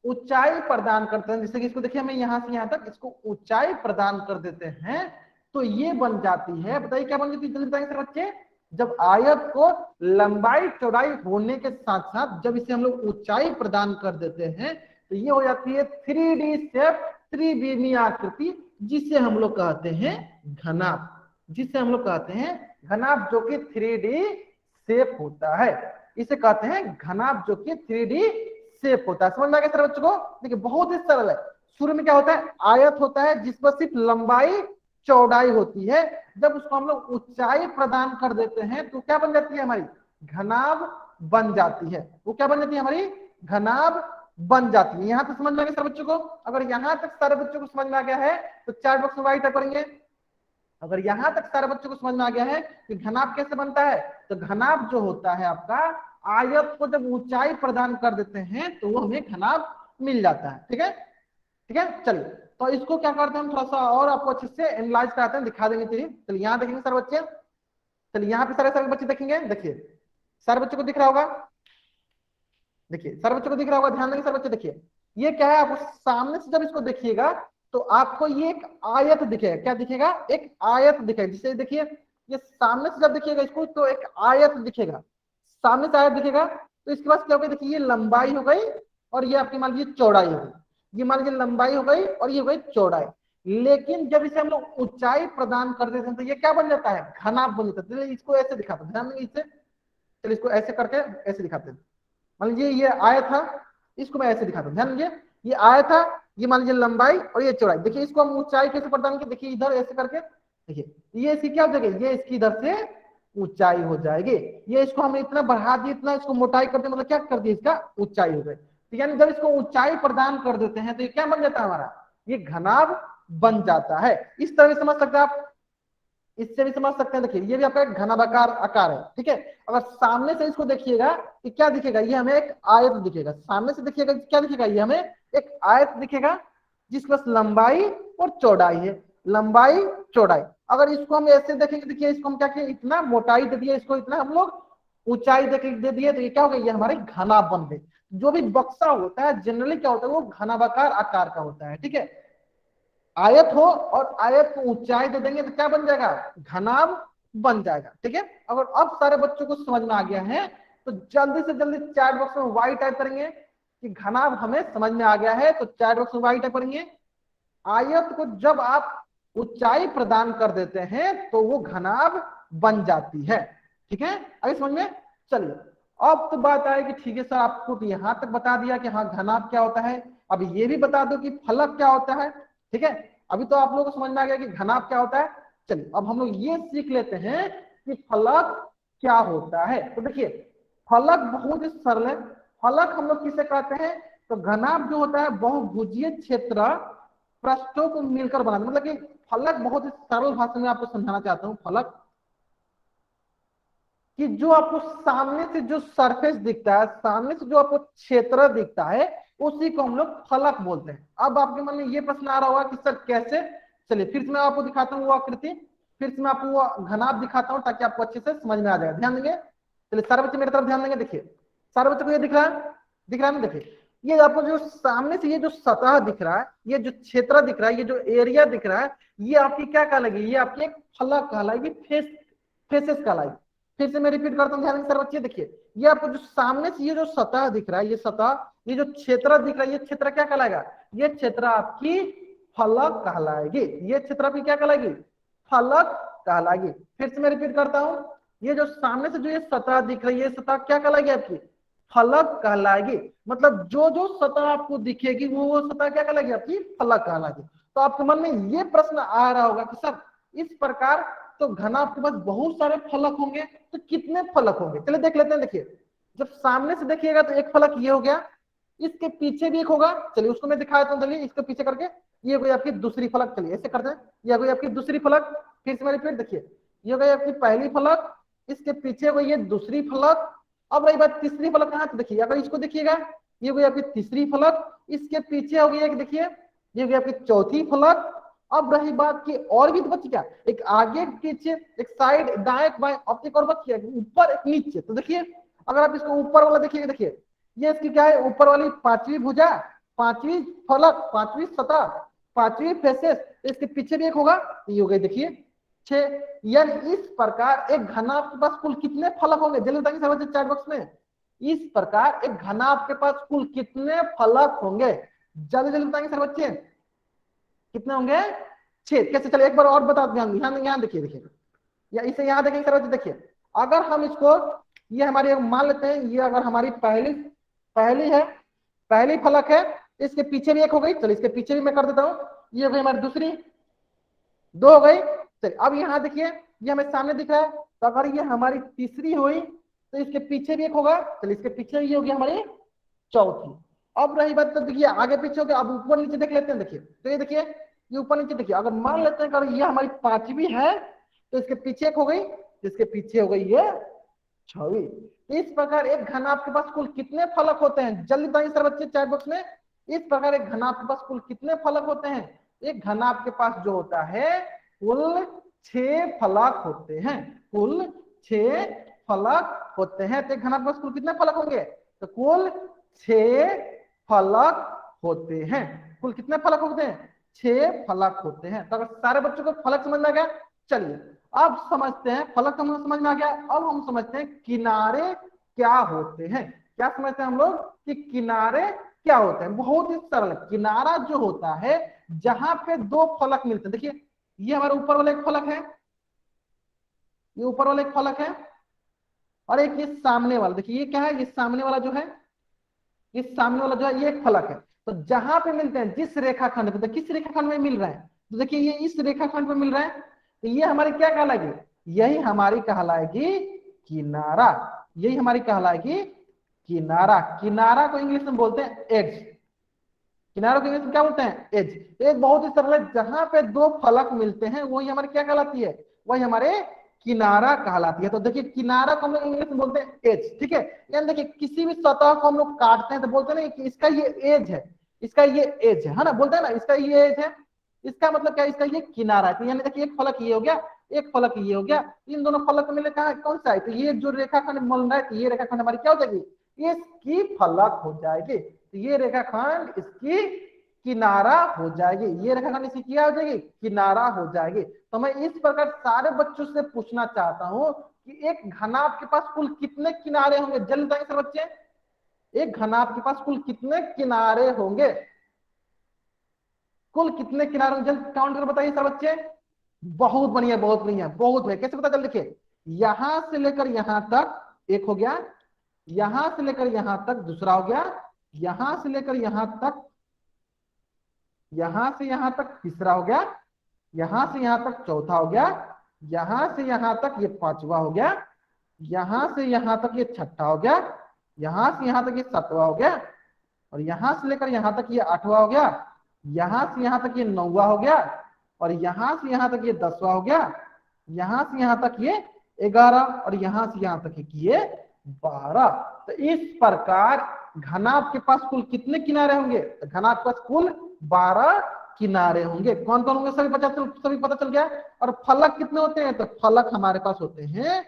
Speaker 1: ऊंचाई प्रदान करते हैं, जैसे कि इसको देखिए हमें यहां से यहां तक इसको ऊंचाई प्रदान कर देते हैं, तो ये बन जाती है, बताइए क्या बन जाती है, जल्दी बताएंगे सर बच्चे। जब आयत को लंबाई चौड़ाई होने के साथ साथ जब इसे हम लोग ऊंचाई प्रदान कर देते हैं तो ये हो जाती है 3D शेप, त्रिविमीय आकृति, जिसे हम लोग कहते हैं घनाभ। जिसे हम लोग कहते हैं घनाभ, जो कि 3D शेप होता है, इसे कहते हैं घनाभ, जो कि 3D शेप होता है। समझ में आ गया सर बच्चों को? देखिए बहुत ही सरल है। शुरू में क्या होता है, आयत होता है जिस पर सिर्फ लंबाई चौड़ाई होती है। जब उसको हम लोग ऊंचाई प्रदान कर देते हैं तो क्या बन जाती है, हमारी घनाभ बन जाती है। वो क्या बन जाती है, हमारी घनाभ बन जाती है। यहां तक समझ में आ गया सर बच्चों को? अगर यहां तक सारे बच्चों को समझ में आ गया है तो चैट बॉक्स में वाइट करेंगे। अगर यहां तक सारे बच्चों को समझ में आ गया है कि घनाभ कैसे बनता है, तो घनाभ जो होता है आपका, आयत को जब ऊंचाई प्रदान कर देते हैं तो वो हमें घनाभ मिल जाता है। ठीक है, ठीक है। चलिए तो इसको क्या करते हैं हम थोड़ा सा और आपको अच्छे से एनालाइज कराते हैं, दिखा देंगे। चलिए यहाँ देखेंगे सारे बच्चे, चलिए यहाँ पे सारे सारे बच्चे देखेंगे। देखिए सारे बच्चों को दिख रहा होगा, देखिए सारे बच्चों को दिख रहा होगा, ध्यान देंगे सारे बच्चे। देखिए ये क्या है, आपको सामने से जब इसको देखिएगा तो आपको ये एक आयत दिखेगा। क्या दिखेगा, एक आयत दिखेगा। जिसे देखिए ये सामने से जब देखिएगा इसको तो एक आयत दिखेगा, सामने से आयत दिखेगा। तो इसके बाद क्या होगा, देखिए ये लंबाई हो गई और ये आपकी मान लीजिए चौड़ाई हो गई। ये मान लीजिए लंबाई हो गई और ये हो गई चौड़ाई। लेकिन जब इसे हम लोग ऊंचाई प्रदान कर देते हैं तो ये क्या बन जाता है, घनाभ बन जाता है। इसको ऐसे दिखाते हैं, ध्यान देंगे इससे। चलिए इसको ऐसे करके ऐसे दिखाते हैं। मान लीजिए ये आया था, इसको मैं ऐसे दिखाता हूं, ध्यान दीजिए। ये आया था, ये मान लीजिए लंबाई और ये चौड़ाई। देखिए इसको हम ऊंचाई कैसे प्रदान करें, देखिए इधर ऐसे करके, देखिए ये इसकी क्या हो जाएगी, ये इसकी इधर से ऊंचाई हो जाएगी। ये इसको हमने इतना बढ़ा दिया, इतना इसको मोटाई कर दिया, मतलब क्या कर दिया, इसका ऊंचाई हो गई। तो यानी जब इसको ऊंचाई प्रदान कर देते हैं तो ये क्या बन जाता है हमारा, ये घनाभ बन जाता है। इस तरह से समझ सकते हैं आप, इससे भी समझ सकते हैं। देखिए ये भी आपका एक घनाभाकार आकार है, ठीक है। अगर सामने से इसको देखिएगा कि क्या दिखेगा, ये हमें एक आयत दिखेगा। सामने से देखिएगा क्या दिखेगा, ये हमें एक आयत दिखेगा जिसके पास लंबाई और चौड़ाई है, लंबाई चौड़ाई। अगर इसको हम ऐसे देखेंगे, देखिए इसको हम क्या किए, इतना मोटाई दे दिया, इसको इतना हम लोग ऊंचाई दे दिए, तो ये क्या हो गया, ये हमारे घना बन गए। जो भी बक्सा होता है जनरली क्या होता है, वो घनाभाकार आकार का होता है, ठीक है। आयत हो और आयत को ऊंचाई दे देंगे तो क्या बन जाएगा, घनाभ बन जाएगा, ठीक है। अगर अब सारे बच्चों को समझ में आ गया है तो जल्दी से जल्दी चैट बॉक्स में वाई टाइप करेंगे कि घनाभ हमें समझ में आ गया है, तो चैट बॉक्स में वाई टाइप करेंगे। आयत को जब आप ऊंचाई प्रदान कर देते हैं तो वो घनाभ बन जाती है, ठीक है। आगे समझ में, चलिए अब तो बात आएगी, ठीक है सर आपको तो यहां तक बता दिया कि हाँ घनाभ क्या होता है, अब ये भी बता दो कि फलक क्या होता है, ठीक है। अभी तो आप लोगों को समझ में आ गया कि घनाभ क्या होता है। चलिए अब हम लोग ये सीख लेते हैं कि फलक क्या होता है। तो देखिए फलक बहुत ही सरल है। फलक हम लोग किसे कहते हैं, तो घनाभ जो होता है बहुभुजीय क्षेत्र पृष्ठों को मिलकर बनाना, मतलब कि फलक बहुत ही सरल भाषा में आपको समझाना चाहता हूँ। फलक कि जो आपको सामने से जो सरफेस दिखता है, सामने से जो आपको क्षेत्र दिखता है, उसी को हम लोग फलक बोलते हैं। अब आपके मन में ये प्रश्न आ रहा होगा कि सर कैसे, चलिए फिर से मैं आपको दिखाता हूँ वो आकृति, फिर से मैं आपको वो घनाभ दिखाता हूँ ताकि आपको अच्छे से समझ में आ जाएगा। ध्यान देंगे, चलिए सारे बच्चे मेरी तरफ ध्यान देंगे। देखिए सारे बच्चों को ये दिख रहा है, दिख रहा है ना। देखिए ये आपको जो सामने से ये जो सतह दिख रहा है, ये जो क्षेत्र दिख रहा है, ये जो एरिया दिख रहा है, ये आपकी क्या कहलाएगी, ये आपकी एक फलक कहलाएगी, फेसेस कहलाएगी। फिर से मैं रिपीट करता हूँ, ध्यान से बच्चे देखिए, ये आपको जो सामने से ये जो सतह दिख रहा है, ये सतह, ये जो क्षेत्र दिख रहा है, ये क्षेत्र क्या कहलाएगा, ये क्षेत्र आपकी फलक कहलाएगी। ये क्षेत्र आपकी क्या कहलाएगी, फलक कहलाएगी। फिर से मैं रिपीट करता हूँ, ये जो सामने से जो ये सतह दिख रही है, ये सतह क्या कहलाएगी आपकी, फलक कहलाएगी। मतलब जो जो सतह आपको दिखेगी वो सतह क्या कहलाएगी, आपकी फलक कहलाएगी। तो आपके मन में ये प्रश्न आ रहा होगा कि सर इस प्रकार तो घनाभ के पास बहुत सारे फलक होंगे, तो कितने फलक होंगे, चलिए देख लेते हैं। देखिए जब सामने से देखिएगा तो एक फलक ये हो गया, इसके पीछे भी एक होगा, चलिए उसको मैं दिखा देता हूँ। चलिए इसके पीछे करके ये हो गई आपकी दूसरी फलक, चलिए ऐसे करते हैं, ये हो गई आपकी दूसरी फलक। फिर से मैं रिपीट, देखिए ये हो गई आपकी पहली फलक, इसके पीछे हो गई ये दूसरी फलक। अब रही बात तीसरी फलक कहाँ, तो देखिए अगर इसको देखिएगा, ये हो गई आपकी तीसरी फलक, इसके पीछे हो गई एक, देखिए ये हो गई आपकी चौथी फलक। अब रही बात की और भी तो बच क्या, एक आगे एक पीछे, एक साइड दाएं बाएं, अब एक और बच गया, ऊपर एक नीचे। तो देखिए अगर आप इसको ऊपर वाला देखिएगा, देखिए ये इसकी क्या है, ऊपर वाली पांचवी भुजा, पांचवी फलक, पांचवी सतह, पांचवी फेसेस, इसके पीछे भी एक होगा, ये हो गई देखिए 6। यानी इस प्रकार एक घनाभ के पास कुल कितने फलक होंगे, जल्दी बताइए सब बच्चे चैट बॉक्स में। इस प्रकार एक घनाभ के पास कुल कितने फलक होंगे, जल्दी जल्दी बताएंगे सर बच्चे, कितने होंगे, 6। कैसे, चलिए एक बार और बता, ध्यान यहाँ देखिए, देखिए या इसे यहाँ देखिए सर बच्चे। देखिए अगर हम इसको, ये हमारी मान लेते हैं, ये अगर हमारी पहली पहली है, पहली फलक है, इसके पीछे भी एक हो गई, चलिए इसके पीछे भी मैं कर देता हूँ, ये हो गई हमारी दूसरी, 2 हो गई। चलिए अब यहाँ देखिए ये हमें सामने दिख रहा है, तो अगर ये हमारी तीसरी हुई तो इसके पीछे भी एक होगा, चलिए इसके पीछे ये होगी हमारी चौथी। अब रही बात, तो देखिए आगे पीछे हो गया, अब ऊपर नीचे देख लेते हैं। देखिए तो ये देखिए ये ऊपर नीचे, देखिए अगर मान लेते हैं अगर ये हमारी पांचवी है तो इसके पीछे एक हो गई, इसके पीछे हो गई ये छवी। इस प्रकार एक घनाभ के पास कुल कितने फलक होते हैं, जल्दी बताइए सर बच्चे चैट बॉक्स में। इस प्रकार एक घनाभ के पास कुल कितने फलक होते हैं, एक घनाभ के पास जो होता है कुल 6 फलक होते हैं, कुल 6 फलक होते हैं। तो एक घनाभ के पास कुल कितने फलक होंगे, तो कुल 6 फलक होते हैं। कुल कितने फलक होते हैं, 6 फलक होते हैं। तो अगर सारे बच्चों को फलक समझ में आ गया, चलिए अब समझते हैं, फलक हम लोग समझ में आ गया, अब हम समझते हैं किनारे क्या होते हैं। क्या समझते हैं हम लोग कि किनारे क्या होते हैं, बहुत ही सरल। किनारा जो होता है जहां पे 2 फलक मिलते हैं, देखिए ये हमारे ऊपर वाला एक फलक है, ये ऊपर वाला एक फलक है, और एक ये सामने वाला, देखिए ये क्या है, ये सामने वाला जो है, ये सामने वाला जो है ये एक फलक है। तो जहां पे मिलते हैं, जिस रेखाखंड पे, तो किस रेखाखंड में मिल रहा है, तो देखिए ये इस रेखाखंड पे मिल रहा है, तो ये हमारी क्या कहलाएगी, यही हमारी कहलाएगी किनारा, यही हमारी कहलाएगी किनारा। किनारा को इंग्लिश में बोलते हैं एड्ज, किनारों को इंग्लिश में क्या बोलते हैं? एज। एज बहुत ही सरल है, जहां पे दो फलक मिलते हैं वही हमारे क्या कहलाती है? वही हमारे किनारा कहलाती है। तो देखिए किनारा को हम लोग इंग्लिश में बोलते हैं एज, ठीक है। यानी देखिए किसी भी सतह को हम लोग काटते हैं तो बोलते हैं ना कि इसका ये एज है, इसका ये एज है ना, बोलते हैं ना इसका ये एज है। इसका मतलब क्या है? इसका ये किनारा है। तो यानी देखिए एक फलक ये हो गया, एक फलक ये हो गया, इन दोनों फलक मिले कहा कौन सा है? तो ये जो रेखाखंड बन रहा है, तो ये रेखाखंड हमारी क्या हो जाएगी? इसकी फलक हो जाएगी। तो ये रेखाखंड इसकी किनारा हो जाएगी, ये रेखाखंड इसकी क्या हो जाएगी? किनारा हो जाएगी। तो मैं इस प्रकार सारे बच्चों से पूछना चाहता हूं कि एक घनाभ के पास कुल कितने किनारे होंगे? जल्दी बताइए सर बच्चे, एक घनाभ के पास कुल कितने किनारे होंगे? कुल कितने किनारे होंगे? जल्द काउंट कर बताइए सर बच्चे। बहुत बढ़िया, बहुत बढ़िया, बहुत बढ़िया। कैसे पता चल? देखिए यहां से लेकर यहां तक एक हो गया, यहां से लेकर यहां तक दूसरा हो गया, यहां से लेकर यहां तक, यहां से यहां तक तीसरा हो गया, यहां से यहां तक चौथा हो गया, यहां से यहां तक ये पांचवा हो गया, यहां से यहां तक ये छठा हो गया, यहां से यहां तक ये सातवां हो गया, और यहां से लेकर यहां तक ये आठवां हो गया, यहां से यहां तक ये नौवां हो गया, और यहां से यहां तक ये 10वां हो गया, यहां से यहां तक ये 11, और यहां से यहां तक ये 12। तो इस प्रकार घनाभ के पास कुल कितने किनारे होंगे? तो घनाभ के पास कुल 12 किनारे होंगे। कौन कौन होंगे? सभी पता चल गया। और फलक कितने होते हैं? तो फलक हमारे पास होते हैं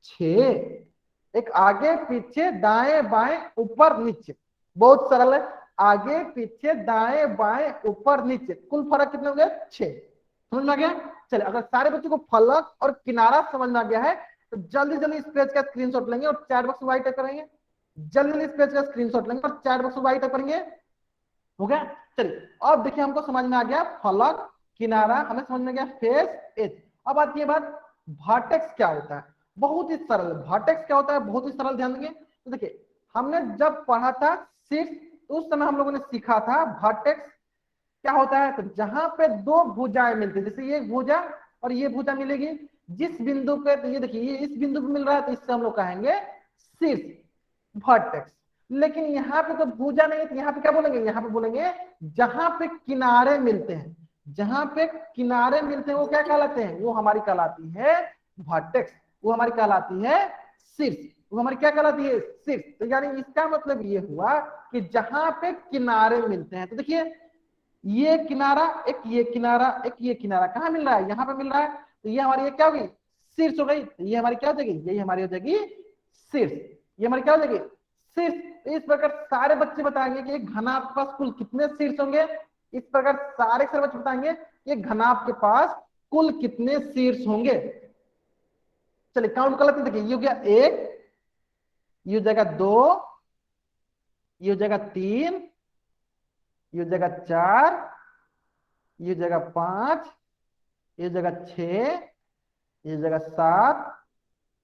Speaker 1: 6। एक आगे पीछे दाएं बाएं ऊपर नीचे, बहुत सरल है। आगे पीछे दाएं बाएं ऊपर नीचे, कुल फलक कितने हो गए? 6। समझ में आ गया? चलिए अगर सारे बच्चों को फलक और किनारा समझ में आ गया है तो जल्दी जल्दी इस पेज का स्क्रीनशॉट लेंगे और चैट बॉक्स में वाइट टाइप करेंगे। जल्दी जल्दी इस पेज का स्क्रीनशॉट लेंगे और चैट बॉक्स में वाइट टाइप करेंगे। हो गया? चलिए अब देखिए हमको समझ में आ गया फलक, किनारा, हमें समझ में गया फेस, एज। अब आती है बात वर्टेक्स क्या होता है। बहुत ही सरल, वर्टेक्स क्या होता है बहुत ही सरल, ध्यान देंगे। तो देखिए हमने जब पढ़ा था सिक्स, तो उस समय हम लोगों ने सीखा था वर्टेक्स क्या होता है। तो जहां पे दो भुजाएं मिलती है, जैसे ये भुजा और ये भुजा मिलेगी, जिस बिंदु पे, तो ये देखिए ये इस बिंदु पे मिल रहा है, तो इससे हम लोग कहेंगे शीर्ष, वर्टेक्स। लेकिन यहाँ पे तो भुजा नहीं है, तो यहाँ पे क्या बोलेंगे? यहाँ पे बोलेंगे जहां पे किनारे मिलते हैं, जहां पे किनारे मिलते हैं वो क्या कहलाते हैं? वो हमारी कहलाती है वर्टेक्स, वो हमारी कहलाती है शीर्ष, वो हमारी क्या कहलाती है? शीर्ष। तो यानी इसका मतलब ये हुआ कि जहां पे किनारे मिलते हैं, तो देखिए ये किनारा, एक ये किनारा, एक ये किनारा कहाँ मिल रहा है? यहाँ पे मिल रहा है। तो ये हमारी ये क्या होगी? शीर्ष हो गई। तो ये हमारी क्या हो जाएगी? यही हमारी हो जाएगी शीर्ष। ये हमारी क्या हो जाएगी? शीर्ष। तो इस प्रकार सारे बच्चे बताएंगे कि एक घनाभ के पास कुल कितने शीर्ष होंगे। इस प्रकार सारे बच्चे बताएंगे कि घनाभ के पास कुल कितने शीर्ष होंगे। चलिए काउंट कर लेते हैं। देखिए ये हो गया 1, ये हो जाएगा 2, ये हो जाएगा 3, ये हो जाएगा 4, ये हो जाएगा 5, ये हो जाएगा 6, ये हो जाएगा 7,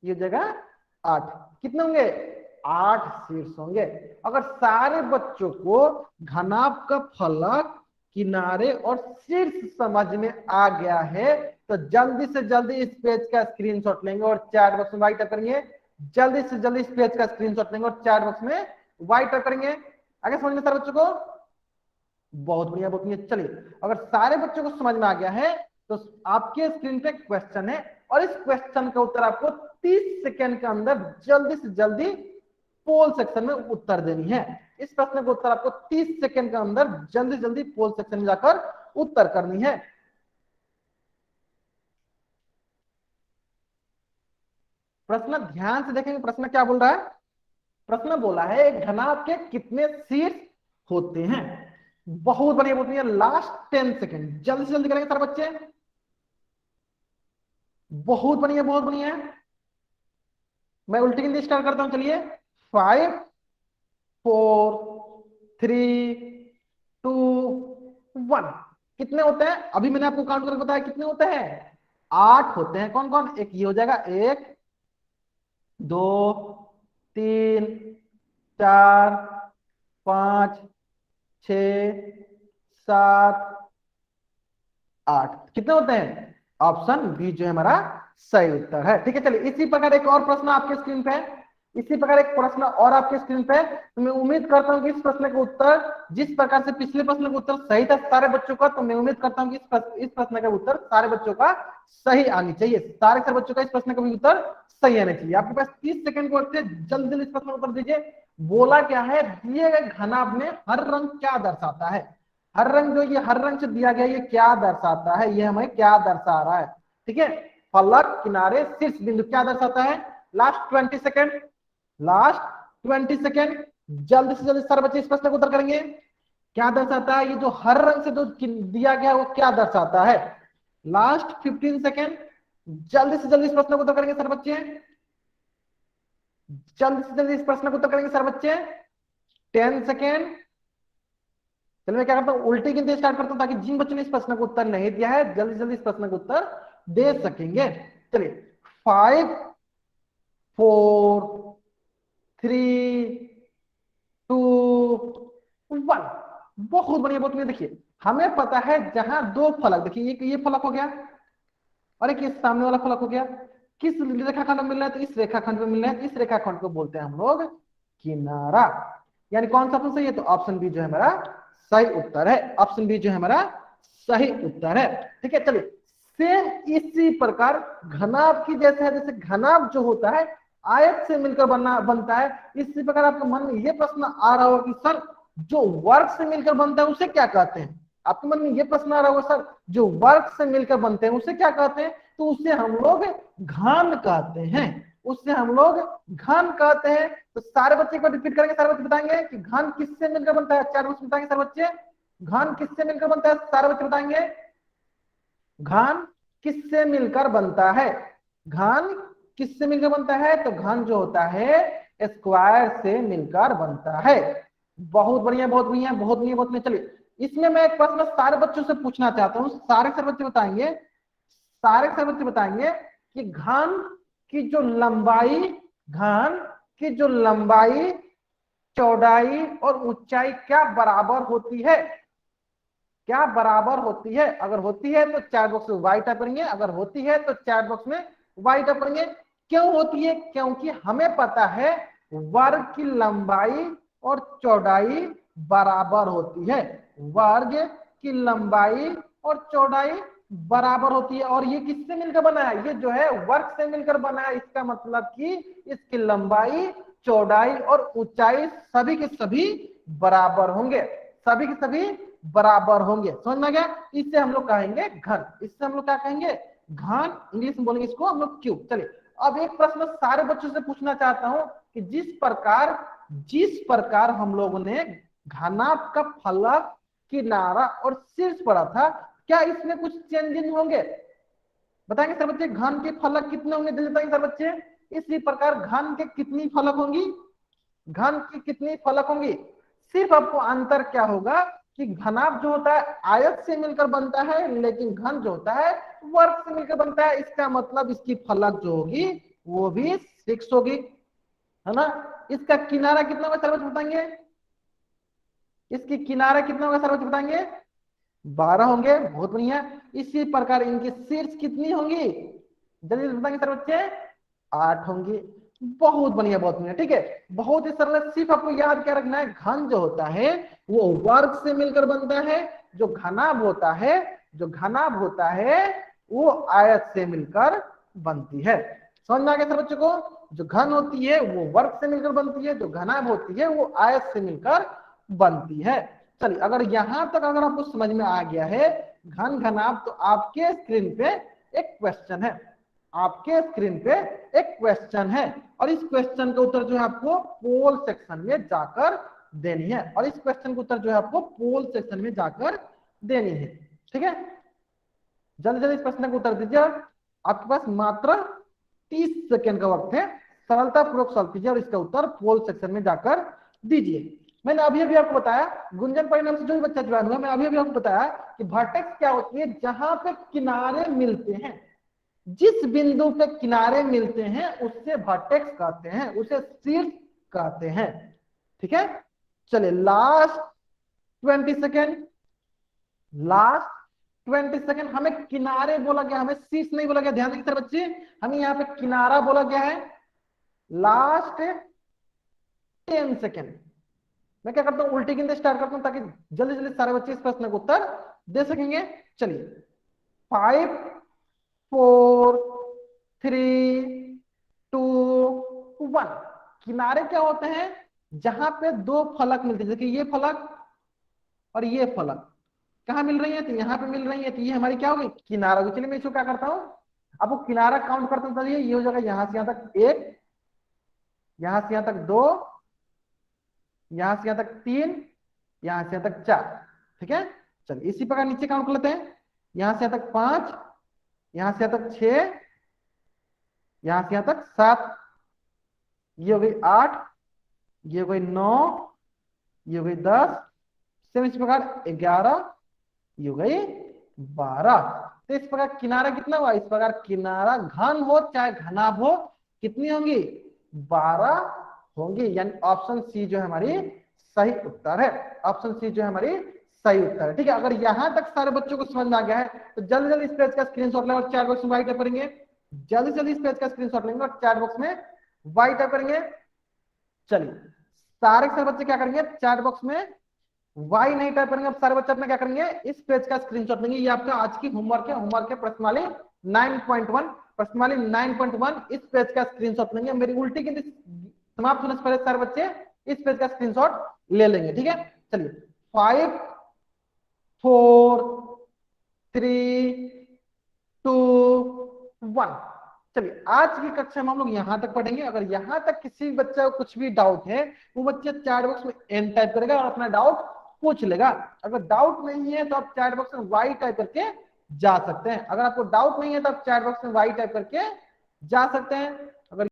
Speaker 1: ये हो जाएगा 8। कितने होंगे? 8 शीर्ष होंगे। अगर सारे बच्चों को घनाभ का फलक, किनारे और शीर्ष समझ में आ गया है तो जल्दी से जल्दी इस पेज का स्क्रीनशॉट लेंगे और चैट बॉक्स में वाइट करेंगे। जल्दी से जल्दी इस पेज का स्क्रीनशॉट लेंगे और चैट बॉक्स में वाइट करेंगे। आगे समझ में सारे बच्चों को? बहुत बढ़िया, बहुत बढ़िया। चलिए अगर सारे बच्चों को समझ में आ गया है तो आपके स्क्रीन पे क्वेश्चन है और इस क्वेश्चन का उत्तर आपको 30 सेकेंड के अंदर जल्दी से जल्दी पोल सेक्शन में उत्तर देनी है। इस प्रश्न का उत्तर आपको 30 सेकेंड के अंदर जल्दी जल्दी पोल सेक्शन में जाकर उत्तर करनी है। प्रश्न ध्यान से देखेंगे, प्रश्न क्या बोल रहा है? प्रश्न बोला है एक घनाभ के कितने शीर्ष होते हैं। बहुत बढ़िया, बहुत बढ़िया। लास्ट 10 सेकेंड जल्दी से जल्दी करेंगे सारे बच्चे। बहुत बढ़िया, बहुत बढ़िया। मैं उल्टी गिनती स्टार्ट करता हूं, चलिए। 5, 4, 3, 2, 1। कितने होते हैं? अभी मैंने आपको काउंट करके बताया कितने होते हैं? 8 होते हैं। कौन कौन? एक ये हो जाएगा, 1, 2, 3, 4, 5, 6, 7, 8। कितने होते हैं? ऑप्शन बी जो है हमारा सही उत्तर है। ठीक है, चलिए इसी प्रकार एक और प्रश्न आपके स्क्रीन पे है। इसी प्रकार एक प्रश्न और आपके स्क्रीन पे, तो मैं उम्मीद करता हूँ कि इस प्रश्न का उत्तर, जिस प्रकार से पिछले प्रश्न का उत्तर सही था सारे बच्चों का, तो मैं उम्मीद करता हूँ कि इस प्रश्न का उत्तर सारे बच्चों का सही आनी चाहिए। सारे बच्चों का इस प्रश्न का भी उत्तर सही आना चाहिए। आपके पास 30 सेकंड को रखते हैं, जल्दी जल्दी इस प्रश्न का उत्तर दीजिए। बोला क्या है, दिए गए घनाभ में हर रंग क्या दर्शाता है। हर रंग जो ये हर रंग से दिया गया ये क्या दर्शाता है, ये हमें क्या दर्शा रहा है। ठीक है, फलक, किनारे, शीर्ष बिंदु क्या दर्शाता है। लास्ट 20 सेकेंड, लास्ट 20 सेकेंड, जल्दी से जल्दी सारे बच्चे इस प्रश्न को उत्तर करेंगे। क्या दर्शाता है ये जो हर रंग से जो दिया गया है वो क्या दर्शाता है। लास्ट 15 सेकेंड, जल्दी से जल्दी इस प्रश्न को उत्तर करेंगे सारे बच्चे, जल्दी से जल्दी इस प्रश्न को उत्तर करेंगे सारे बच्चे। 10 सेकेंड। चलिए मैं क्या करता हूँ, उल्टी गिनती स्टार्ट करता हूँ ताकि जिन बच्चों ने इस प्रश्न को उत्तर नहीं दिया है जल्दी जल्दी इस प्रश्न को उत्तर दे सकेंगे। चलिए 5 4 3 2 1। बहुत बढ़िया, बहुत बढ़िया। देखिए हमें पता है जहां दो फलक, देखिए ये फलक हो गया और एक सामने वाला फलक हो गया, किस रेखाखंड में मिल रहा है, तो इस रेखाखंड में मिल रहा है। इस रेखाखंड को बोलते हैं हम लोग किनारा। यानी कौन सा ऑप्शन सही है, तो ऑप्शन बी जो है हमारा सही उत्तर है। ऑप्शन बी जो है हमारा सही उत्तर है। ठीक है, चलिए सेम इसी प्रकार घनाभ की जैसे है, जैसे घनाभ जो होता है आयत से मिलकर बनता है, इसी प्रकार आपके मन में ये प्रश्न आ रहा होगा कि सर जो वर्ग से मिलकर बनता है उसे क्या कहते हैं। आपके मन में ये प्रश्न आ रहा होगा सर जो वर्ग से मिलकर बनते हैं उसे क्या कहते हैं, तो उसे हम लोग घन कहते हैं, उससे हम लोग घन कहते हैं। तो सारे बच्चे एक बार रिपीट करेंगे, सारे बच्चे बताएंगे कि घन किससे मिलकर बनता है। चार बच्चे बताएंगे सारे बच्चे, घन किससे मिलकर बनता है, सारे बच्चे बताएंगे घन किससे मिलकर बनता है। घन किससे मिलकर बनता है, तो घन जो होता है स्क्वायर से मिलकर बनता है। बहुत बढ़िया, बहुत बढ़िया, बहुत बढ़िया, बहुत बढ़िया। चलिए इसमें मैं एक प्रश्न सारे बच्चों से पूछना चाहता हूँ, सारे बच्चे बताएंगे, सारे बच्चे बताएंगे कि घन की जो लंबाई, घन की जो लंबाई, चौड़ाई और ऊंचाई क्या बराबर होती है, क्या बराबर होती है। अगर होती है तो चैट बॉक्स में वाई टाइप करेंगे, अगर होती है तो चैट बॉक्स में वाई टाइप करेंगे। क्यों होती है, क्योंकि हमें पता है वर्ग की लंबाई और चौड़ाई बराबर होती है, वर्ग की लंबाई और चौड़ाई बराबर होती है। और ये किससे मिलकर बना है, ये जो है वर्ग से मिलकर बना है। इसका मतलब कि इसकी लंबाई, चौड़ाई और ऊंचाई सभी के सभी बराबर होंगे, सभी के सभी बराबर होंगे। समझ में आ गया, इससे हम लोग कहेंगे घन, इससे हम लोग क्या कहेंगे, घन। इंग्लिश में बोलेंगे इसको हम लोग क्यूब। चलिए अब एक प्रश्न सारे बच्चों से पूछना चाहता हूं कि जिस प्रकार हम लोगों ने घनाभ का फलक, किनारा और शीर्ष पढ़ा था, क्या इसमें कुछ चेंजिंग होंगे। बताएंगे सर बच्चे, घन के फलक कितने होंगे, बताएंगे सर बच्चे। इसी प्रकार घन के कितनी फलक होंगी, घन की कितनी फलक होंगी। सिर्फ आपको अंतर क्या होगा कि घनाभ जो होता है आयत से मिलकर बनता है, लेकिन घन जो होता है वर्ग से मिलकर बनता है। इसका मतलब इसकी फलक जो होगी वो भी 6 होगी, है ना। इसका किनारा कितना होगा सर बताएंगे, इसकी किनारा कितना होगा सर बताएंगे, 12 होंगे। बहुत बढ़िया। इसी प्रकार इनकी शीर्ष कितनी होंगी, जल्दी बताएंगे सर बच्चे, 8 होंगी। बहुत बढ़िया, बहुत बढ़िया। ठीक है, बहुत ही सरल है। सिर्फ आपको याद क्या रखना है, घन जो होता है वो वर्ग से मिलकर बनता है, जो घनाभ होता है, जो घनाभ होता है वो आयत से मिलकर बनती है। समझ में आ गया सर बच्चों को, जो घन होती है वो वर्ग से मिलकर बनती है, जो घनाभ होती है वो आयत से मिलकर बनती है। चलिए अगर यहां तक अगर आपको समझ में आ गया है घन घनाभ, तो आपके स्क्रीन पे एक क्वेश्चन है, आपके स्क्रीन पे एक क्वेश्चन है, और इस क्वेश्चन का उत्तर जो है आपको पोल सेक्शन में जाकर देनी है, और इस क्वेश्चन का उत्तर जो है आपको पोल सेक्शन में जाकर देनी है। ठीक है, जल्दी जल्दी इस प्रश्न का उत्तर दीजिए। आपके पास मात्र 30 सेकेंड का वक्त है, सरलता पूर्वक सॉल्व कीजिए और इसका उत्तर पोल सेक्शन में जाकर दीजिए। मैंने अभी अभी आपको बताया गुंजन परिणाम से जो भी बच्चा ज्वाइन हुआ, मैं अभी अभी आपको बताया कि वर्टेक्स क्या होती है, जहां पे किनारे मिलते हैं, जिस बिंदु पे किनारे मिलते हैं उससे वर्टेक्स कहते हैं, उसे शीर्ष कहते हैं। ठीक है, चलिए लास्ट 20 सेकेंड, लास्ट 20 सेकेंड। हमें किनारे बोला गया, हमें शीर्ष नहीं बोला गया। ध्यान देंगे सर बच्चे, हमें यहाँ पे किनारा बोला गया है, लास्ट 10 सेकेंड। मैं क्या करता हूं, उल्टी गिनते स्टार्ट करता हूं ताकि जल्दी जल्दी सारे बच्चे इस प्रश्न का उत्तर दे सकेंगे। चलिए 5 4 3 2 1। किनारे क्या होते हैं, जहां पे दो फलक मिलते हैं, जैसे ये फलक और ये फलक कहाँ मिल रही है, तो यहाँ पे मिल रही है, तो ये हमारी क्या होगी, किनारा होगी। चलिए मैं इसको क्या करता हूँ, अब वो किनारा काउंट करता हूँ, चलिए ये हो जाएगा यहां से यहां तक 1, यहां से यहां तक 2, यहां से यहां तक 3, यहां से यहां तक 4। ठीक है, चलिए इसी प्रकार नीचे काउंट कर लेते हैं, यहां से यहां तक 5, यहां से यहां तक 6, यहां से यहां तक 7, ये हो गई 8, ये हो गई 9, ये हो गई 10, सेम इस प्रकार 11, ये हो गई 12। तो इस प्रकार किनारा कितना हुआ, इस प्रकार किनारा घन हो चाहे घनाभ हो, कितनी होंगी, 12 होंगी। यानी ऑप्शन सी जो है हमारी सही उत्तर है। ऑप्शन सी जो है हमारी सही उत्तर है। ठीक है, अगर यहां तक सारे बच्चों को समझ में आ गया है तो जल्दी जल्दी इस पेज का स्क्रीनशॉट लें और चैट बॉक्स में वाई टाइप करेंगे। जल्दी जल्दी इस पेज का स्क्रीनशॉट लेंगे और चैट बॉक्स में वाई टाइप करेंगे। चलिए सारे के सारे बच्चे क्या करेंगे, चैट बॉक्स में वाई नहीं टाइप करेंगे। अब सारे बच्चे अपने क्या करेंगे, इस पेज का स्क्रीनशॉट लेंगे। ये आपका आज की होमवर्क है। होमवर्क है प्रश्नवाली 9.1। प्रश्नवाली 9.1 इस पेज का स्क्रीनशॉट लेंगे। मेरी उल्टी गिनती समाप्त होने से पहले सारे बच्चे इस पेज का स्क्रीनशॉट ले लेंगे। ठीक है, चलिए 5 4 3 2 1। चलिए आज की कक्षा में हम लोग यहां तक पढ़ेंगे। अगर यहां तक किसी बच्चे को कुछ भी डाउट है, वो बच्चे चैट बॉक्स में एन टाइप करेगा और अपना डाउट पूछ लेगा। अगर डाउट नहीं है तो आप चैट बॉक्स में वाई टाइप करके जा सकते हैं। अगर आपको डाउट नहीं है तो आप चैट बॉक्स में वाई टाइप करके जा सकते हैं।